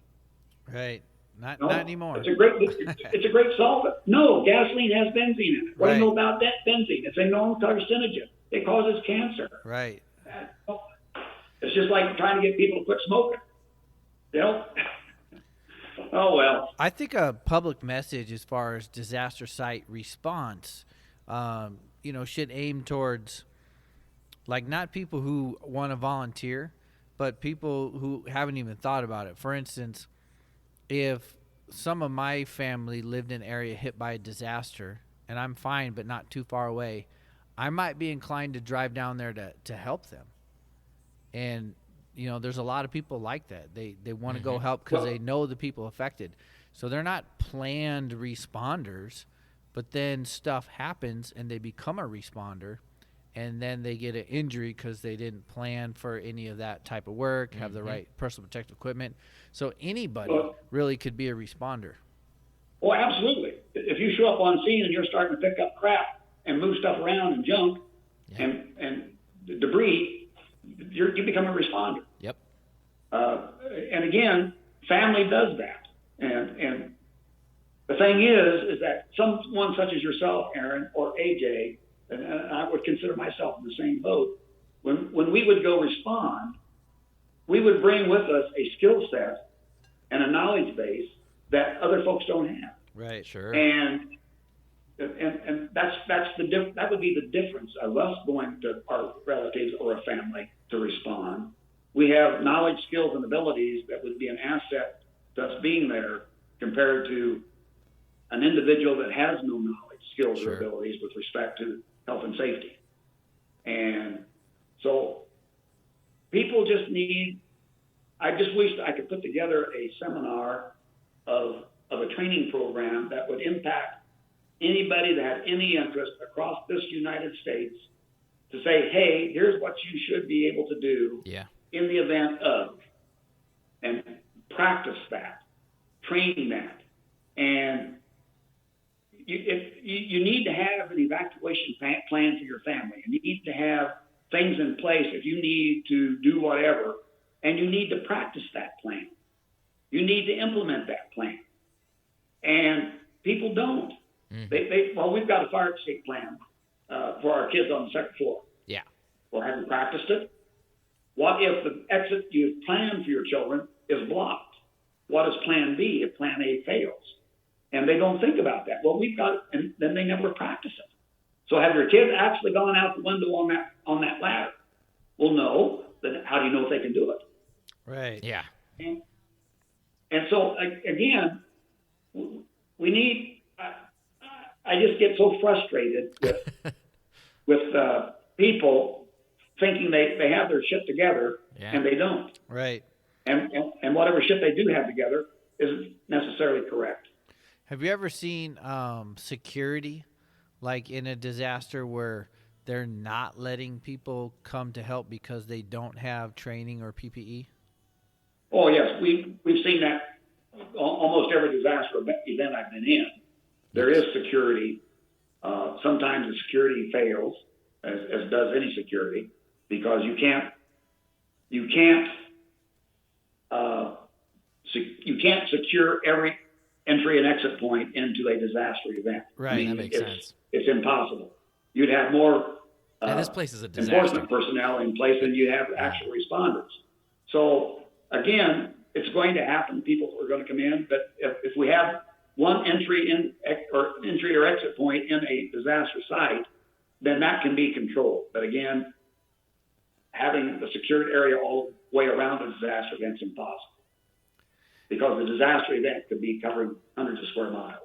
Right. Not anymore. It's a great solvent. No, gasoline has benzene in it. What do you know about that benzene? It's a known carcinogen. It causes cancer. Right. It's just like trying to get people to quit smoking. Oh, well. I think a public message as far as disaster site response, should aim towards, like, not people who want to volunteer, but people who haven't even thought about it. For instance, if some of my family lived in an area hit by a disaster, and I'm fine but not too far away, I might be inclined to drive down there to help them. And there's a lot of people like that. They want to go help because they know the people affected. So they're not planned responders, but then stuff happens and they become a responder, and then they get an injury because they didn't plan for any of that type of work, have the right personal protective equipment. So anybody really could be a responder. Oh, absolutely. If you show up on scene and you're starting to pick up crap and move stuff around and junk and debris, you become a responder. Yep. And again, family does that. And the thing is that someone such as yourself, Aaron, or AJ, and I would consider myself in the same boat, when we would go respond, we would bring with us a skill set and a knowledge base that other folks don't have. Right. Sure. And that would be the difference of us going to our relatives or a family to respond. We have knowledge, skills, and abilities that would be an asset to us being there compared to an individual that has no knowledge, skills, Sure. or abilities with respect to health and safety. And so people just need, I just wish I could put together a seminar of a training program that would impact anybody that had any interest across this United States to say, hey, here's what you should be able to do Yeah. in the event of, and practice that, train that. And you need to have an evacuation plan for your family. You need to have things in place if you need to do whatever, and you need to practice that plan. You need to implement that plan. And people don't. Mm-hmm. Well, we've got a fire escape plan for our kids on the second floor. Yeah. Well, have you practiced it? What if the exit you planned for your children is blocked? What is plan B if plan A fails? And they don't think about that. Well, and then they never practice it. So have your kids actually gone out the window on that ladder? Well, no. Then how do you know if they can do it? Right. Yeah. And so again, we need. I just get so frustrated with people thinking they have their shit together, Yeah. and they don't. Right. And whatever shit they do have together isn't necessarily correct. Have you ever seen security, like in a disaster where they're not letting people come to help because they don't have training or PPE? Oh yes, we've seen that almost every disaster event I've been in. There is security. Sometimes the security fails, as does any security, because you can't secure every entry and exit point into a disaster event. Right. I mean, That makes sense. It's impossible. You'd have more And this place is a disaster. enforcement personnel in place than you have actual responders. So again, it's going to happen. People are going to come in, but if we have one entry or exit point in a disaster site, then that can be controlled. But again, having the secured area all the way around a disaster event is impossible, because the disaster event could be covering hundreds of square miles.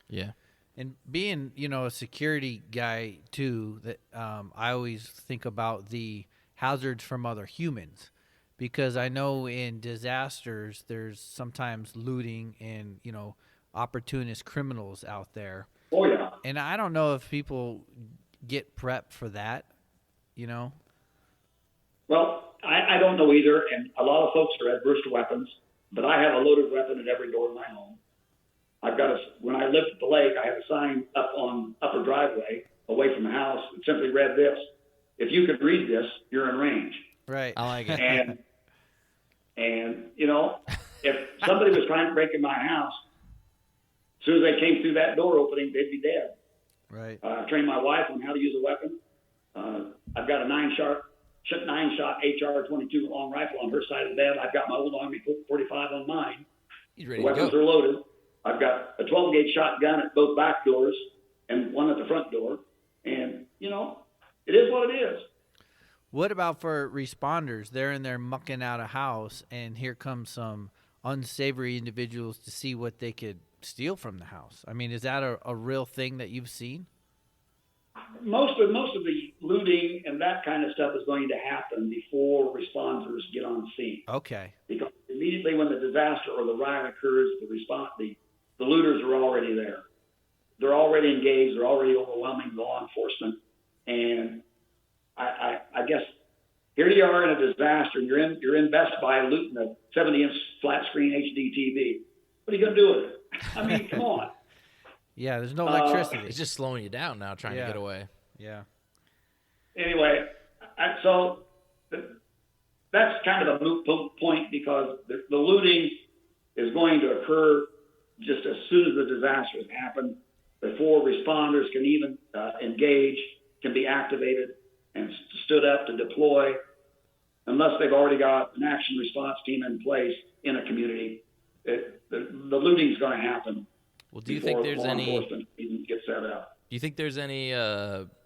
Yeah. And being, a security guy too, that I always think about the hazards from other humans, because I know in disasters there's sometimes looting and opportunist criminals out there. Oh yeah. And I don't know if people get prepped for that. Well, I don't know either, and a lot of folks are adverse to weapons, but I have a loaded weapon at every door of my home. When I lived at the lake, I had a sign up on upper driveway away from the house that simply read this: if you could read this, you're in range. Right. I like it. And if somebody was trying to break in my house, as soon as they came through that door opening, they'd be dead. Right. I trained my wife on how to use a weapon. I've got a 9-shot HR-22 long rifle on her side of the bed. I've got my old Army 45 on mine. He's ready The to weapons go. are loaded. I've got a 12-gauge shotgun at both back doors and one at the front door. And, it is what it is. What about for responders? They're in there mucking out a house, and here comes some unsavory individuals to see what they could steal from the house. I mean, is that a real thing that you've seen? Most of the looting and that kind of stuff is going to happen before responders get on scene. Okay. Because immediately when the disaster or the riot occurs, the looters are already there. They're already engaged. They're already overwhelming law enforcement. And I guess here you are in a disaster, and you're in Best Buy looting a 70-inch flat screen HD TV. What are you going to do with it? I mean, come on. Yeah, there's no electricity. It's just slowing you down now, trying to get away. Yeah. Anyway, so that's that's kind of a moot point because the looting is going to occur just as soon as the disasters happen, before responders can even engage, can be activated and stood up to deploy, unless they've already got an action response team in place in a community. The looting is going to happen. Well, do you think there's any enforcement even gets set up? Do you think there's any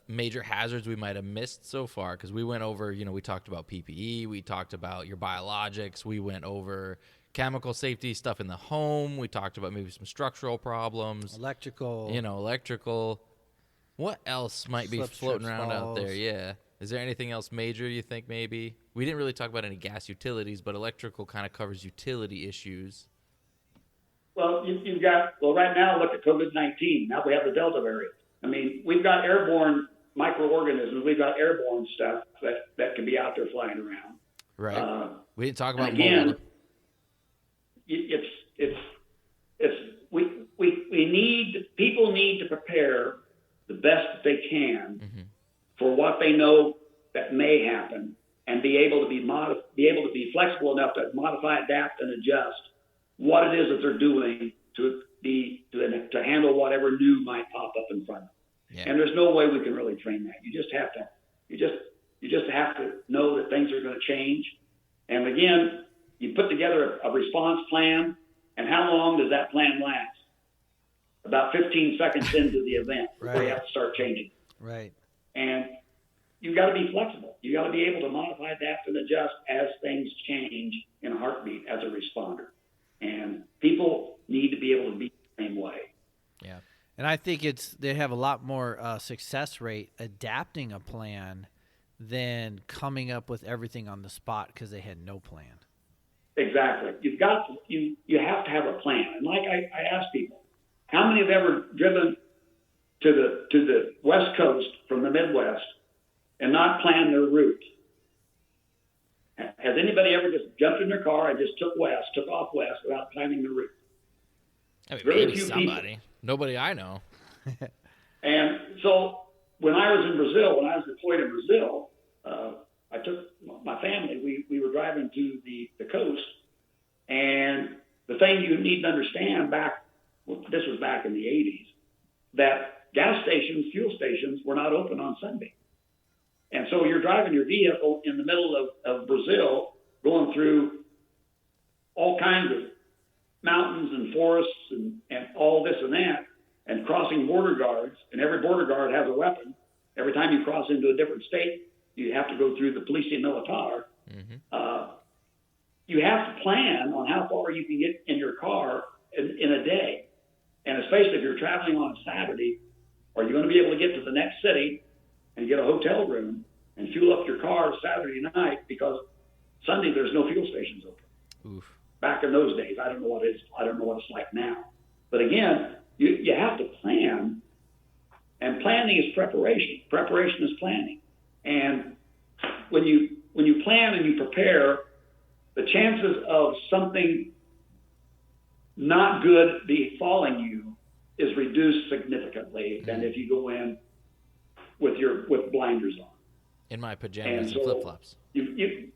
major hazards we might have missed so far? Because we went over, we talked about PPE, we talked about your biologics, we went over chemical safety stuff in the home, we talked about maybe some structural problems, electrical. What else might be floating around out there? Yeah. Is there anything else major you think maybe? We didn't really talk about any gas utilities, but electrical kind of covers utility issues. Well, you've got, right now, look at COVID-19. Now we have the Delta variant. I mean, we've got airborne microorganisms. We've got airborne stuff that can be out there flying around. Right. We didn't talk about again, mold. People need to prepare the best that they can for what they know that may happen, and be able to be flexible enough to modify, adapt, and adjust what it is that they're doing to handle whatever new might pop up in front of them. Yeah. And there's no way we can really train that. You just have to know that things are going to change. And again, you put together a response plan, and how long does that plan last? About 15 seconds into the event before you have to start changing. Right. And you've got to be flexible. You got to be able to modify, adapt, and adjust as things change in a heartbeat as a responder. And people need to be able to be the same way. Yeah. And I think they have a lot more success rate adapting a plan than coming up with everything on the spot because they had no plan. Exactly. You have to have a plan. And like I ask people, how many have ever driven to the West Coast from the Midwest and not planned their route? Has anybody ever just jumped in their car and just took off west without planning the route? I mean, maybe somebody. People. Nobody I know. And so when I was deployed in Brazil, I took my family. We were driving to the coast, and the thing you need to understand this was back in the 80s, that fuel stations were not open on Sunday. And so you're driving your vehicle in the middle of Brazil, going through all kinds of mountains and forests and all this and that, and crossing border guards, and every border guard has a weapon. Every time you cross into a different state, you have to go through the Policia Militar. You have to plan on how far you can get in your car in a day. And especially if you're traveling on a Saturday, are you going to be able to get to the next city and get a hotel room and fuel up your car Saturday night, because Sunday there's no fuel stations open. Oof. Back in those days, I don't know what it's like now. But again, you have to plan, and planning is preparation. Preparation is planning. And when you plan and you prepare, the chances of something not good befalling you is reduced significantly than if you go in with blinders on. In my pajamas and flip flops. You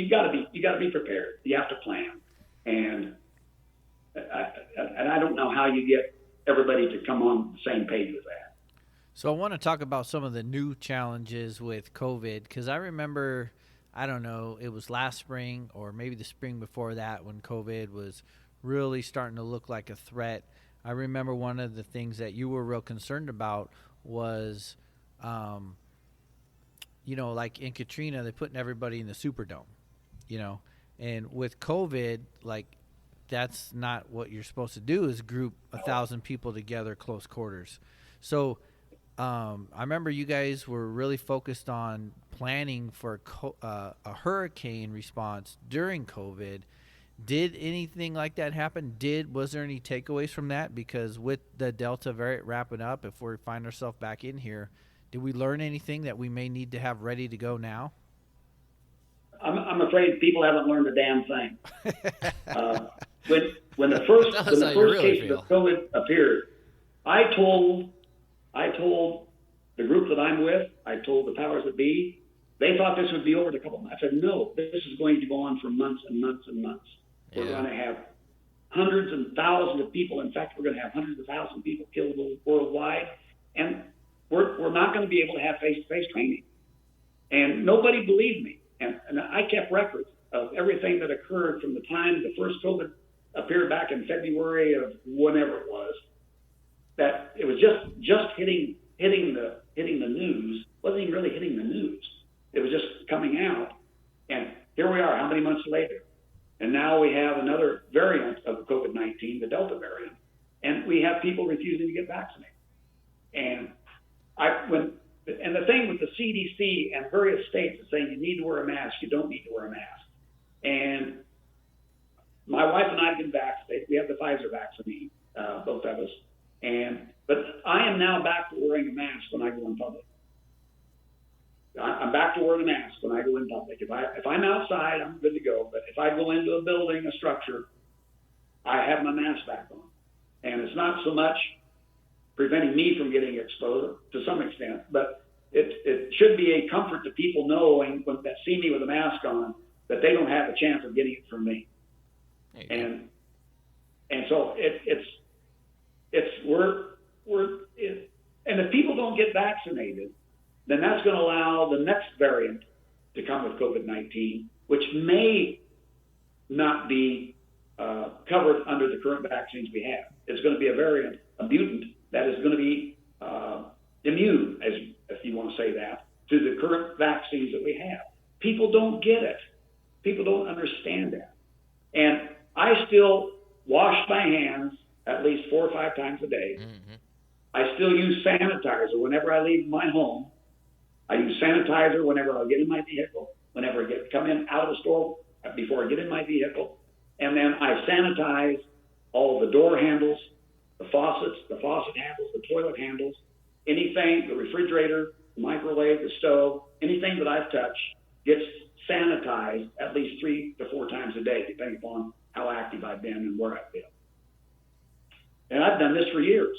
got to be prepared. You have to plan, and I don't know how you get everybody to come on the same page with that. So I want to talk about some of the new challenges with COVID, because I remember, I don't know, it was last spring or maybe the spring before that when COVID was really starting to look like a threat. I remember one of the things that you were real concerned about was, like in Katrina, they're putting everybody in the Superdome, and with COVID, that's not what you're supposed to do, is group 1,000 people together close quarters. So I remember you guys were really focused on planning for a hurricane response during COVID. Did anything like that happen? Was there any takeaways from that? Because with the Delta variant wrapping up, if we find ourselves back in here, did we learn anything that we may need to have ready to go now? I'm afraid people haven't learned a damn thing. When the first cases of COVID appeared, I told the group that I'm with, I told the powers that be, they thought this would be over in a couple of months. I said, no, this is going to go on for months and months and months. We're going to have hundreds and thousands of people. In fact, we're going to have hundreds of thousands of people killed worldwide. And we're not going to be able to have face-to-face training. And nobody believed me. And I kept records of everything that occurred from the time the first COVID appeared back in February of whenever it was. That it was just hitting the news. Wasn't even really hitting the news. It was just coming out. And here we are, how many months later? And now we have another variant of COVID-19, the Delta variant, and we have people refusing to get vaccinated. And the thing with the CDC and various states is saying you need to wear a mask, you don't need to wear a mask. And my wife and I have been vaccinated. We have the Pfizer vaccine, both of us. But I am now back to wearing a mask when I go in public. I'm back to wearing a mask when I go in public. If I'm outside, I'm good to go. But if I go into a building, a structure, I have my mask back on. And it's not so much preventing me from getting exposed to some extent, but it should be a comfort to people knowing that see me with a mask on that they don't have a chance of getting it from me. And so and if people don't get vaccinated, then that's going to allow the next variant to come with COVID-19, which may not be covered under the current vaccines we have. It's going to be a variant, a mutant, that is going to be immune, if you want to say that, to the current vaccines that we have. People don't get it. People don't understand that. And I still wash my hands at least 4 or 5 times a day. Mm-hmm. I still use sanitizer whenever I leave my home. I use sanitizer whenever I get in my vehicle, whenever I come in out of the store, before I get in my vehicle. And then I sanitize all the door handles, the faucet handles, the toilet handles, anything, the refrigerator, the microwave, the stove, anything that I've touched gets sanitized at least 3 to 4 times a day, depending upon how active I've been and where I've been. And I've done this for years.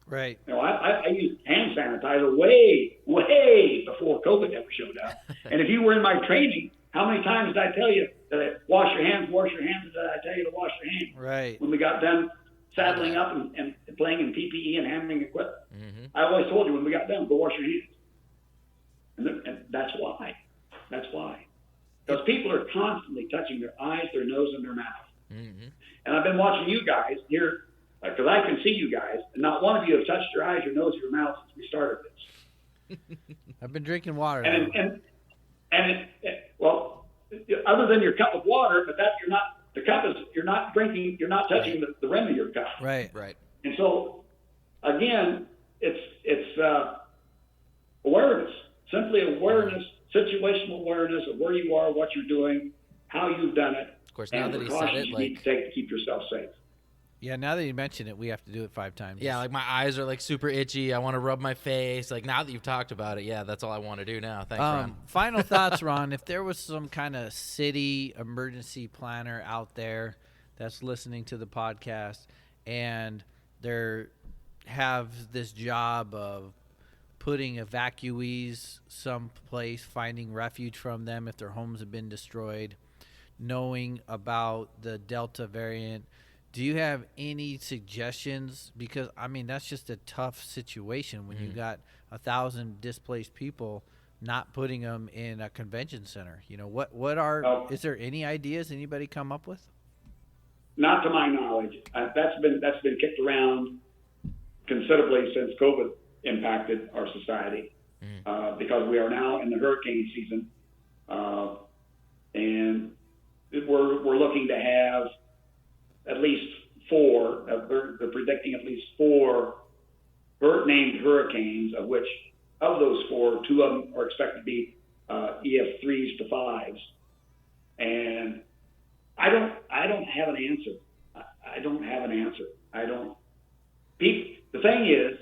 Right. You know, I used hand sanitizer way before COVID ever showed up. And if you were in my training, how many times did I tell you that wash your hands, did I tell you to wash your hands? Right. When we got done saddling up and playing in PPE and handling equipment. Mm-hmm. I always told you when we got done, go wash your hands. And that's why. That's why. Because people are constantly touching their eyes, their nose, and their mouth. Mm-hmm. And I've been watching you guys here, because I can see you guys, and not one of you have touched your eyes, your nose, your mouth since we started this. I've been drinking water. Well, other than your cup of water, but that you're not drinking, you're not touching the rim of your cup. Right. And so, again, it's awareness, simply awareness, situational awareness of where you are, what you're doing, how you've done it. Of course, now that he said it, you need to take to keep yourself safe. Yeah, now that you mention it, we have to do it 5 times. Yeah, like my eyes are like super itchy. I want to rub my face. Like now that you've talked about it, yeah, that's all I want to do now. Thanks, Ron. Final thoughts, Ron. If there was some kind of city emergency planner out there that's listening to the podcast and they have this job of putting evacuees someplace, finding refuge from them if their homes have been destroyed, knowing about the Delta variant, do you have any suggestions? Because, I mean, that's just a tough situation when you got 1,000 displaced people, not putting them in a convention center. You know, is there any ideas anybody come up with? Not to my knowledge. That's been kicked around considerably since COVID impacted our society, because we are now in the hurricane season, and we're looking to have at least 4. They're predicting at least 4 named hurricanes, of which of those 4, 2 of them are expected to be EF3s to 5s, and I don't have an answer. I don't have an answer. The thing is,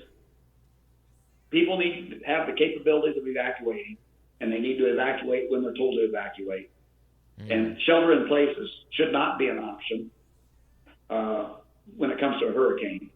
people need to have the capabilities of evacuating, and they need to evacuate when they're told to evacuate. And shelter in places should not be an option when it comes to a hurricane.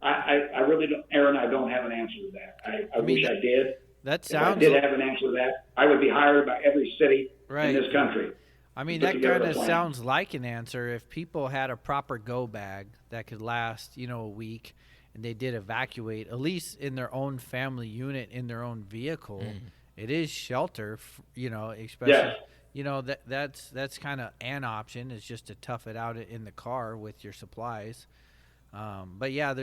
I really don't, Aaron, I don't have an answer to that. I wish I did. That If I sounds. did have an answer to that, I would be hired by every city Right. in this country. I mean, Put that together kind a of plan. sounds like an answer. If people had a proper go bag that could last, a week, and they did evacuate, at least in their own family unit, in their own vehicle, it is shelter, especially, Yes. that's kind of an option, is just to tough it out in the car with your supplies. But yeah,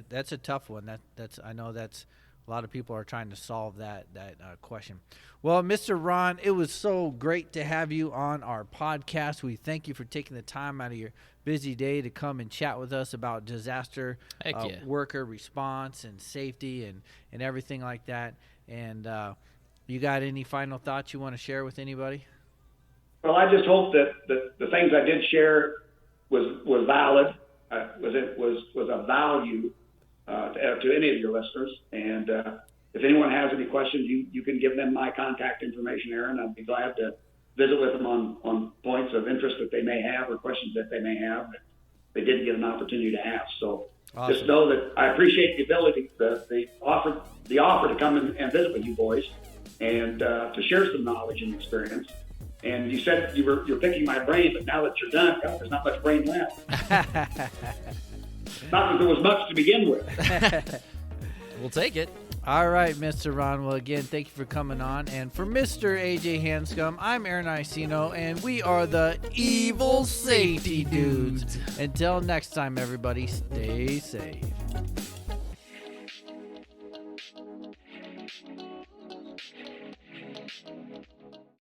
that's a tough one. I know that's a lot of people are trying to solve that question. Well, Mr. Ron, it was so great to have you on our podcast. We thank you for taking the time out of your busy day to come and chat with us about disaster worker response and safety and everything like that. And you got any final thoughts you want to share with anybody? Well, I just hope that the things I did share was valid, was of value to any of your listeners. And if anyone has any questions, you can give them my contact information, Aaron. I'd be glad to visit with them on points of interest that they may have or questions that they may have that they didn't get an opportunity to ask. So Awesome. Just know that I appreciate the ability, the offer to come and visit with you boys and to share some knowledge and experience. And you said you're picking my brain, but now that you're done, God, there's not much brain left. Not that there was much to begin with. We'll take it. All right, Mr. Ron. Well, again, thank you for coming on. And for Mr. AJ Hanscom, I'm Aaron Icino, and we are the Evil Safety Dudes. Until next time, everybody, stay safe.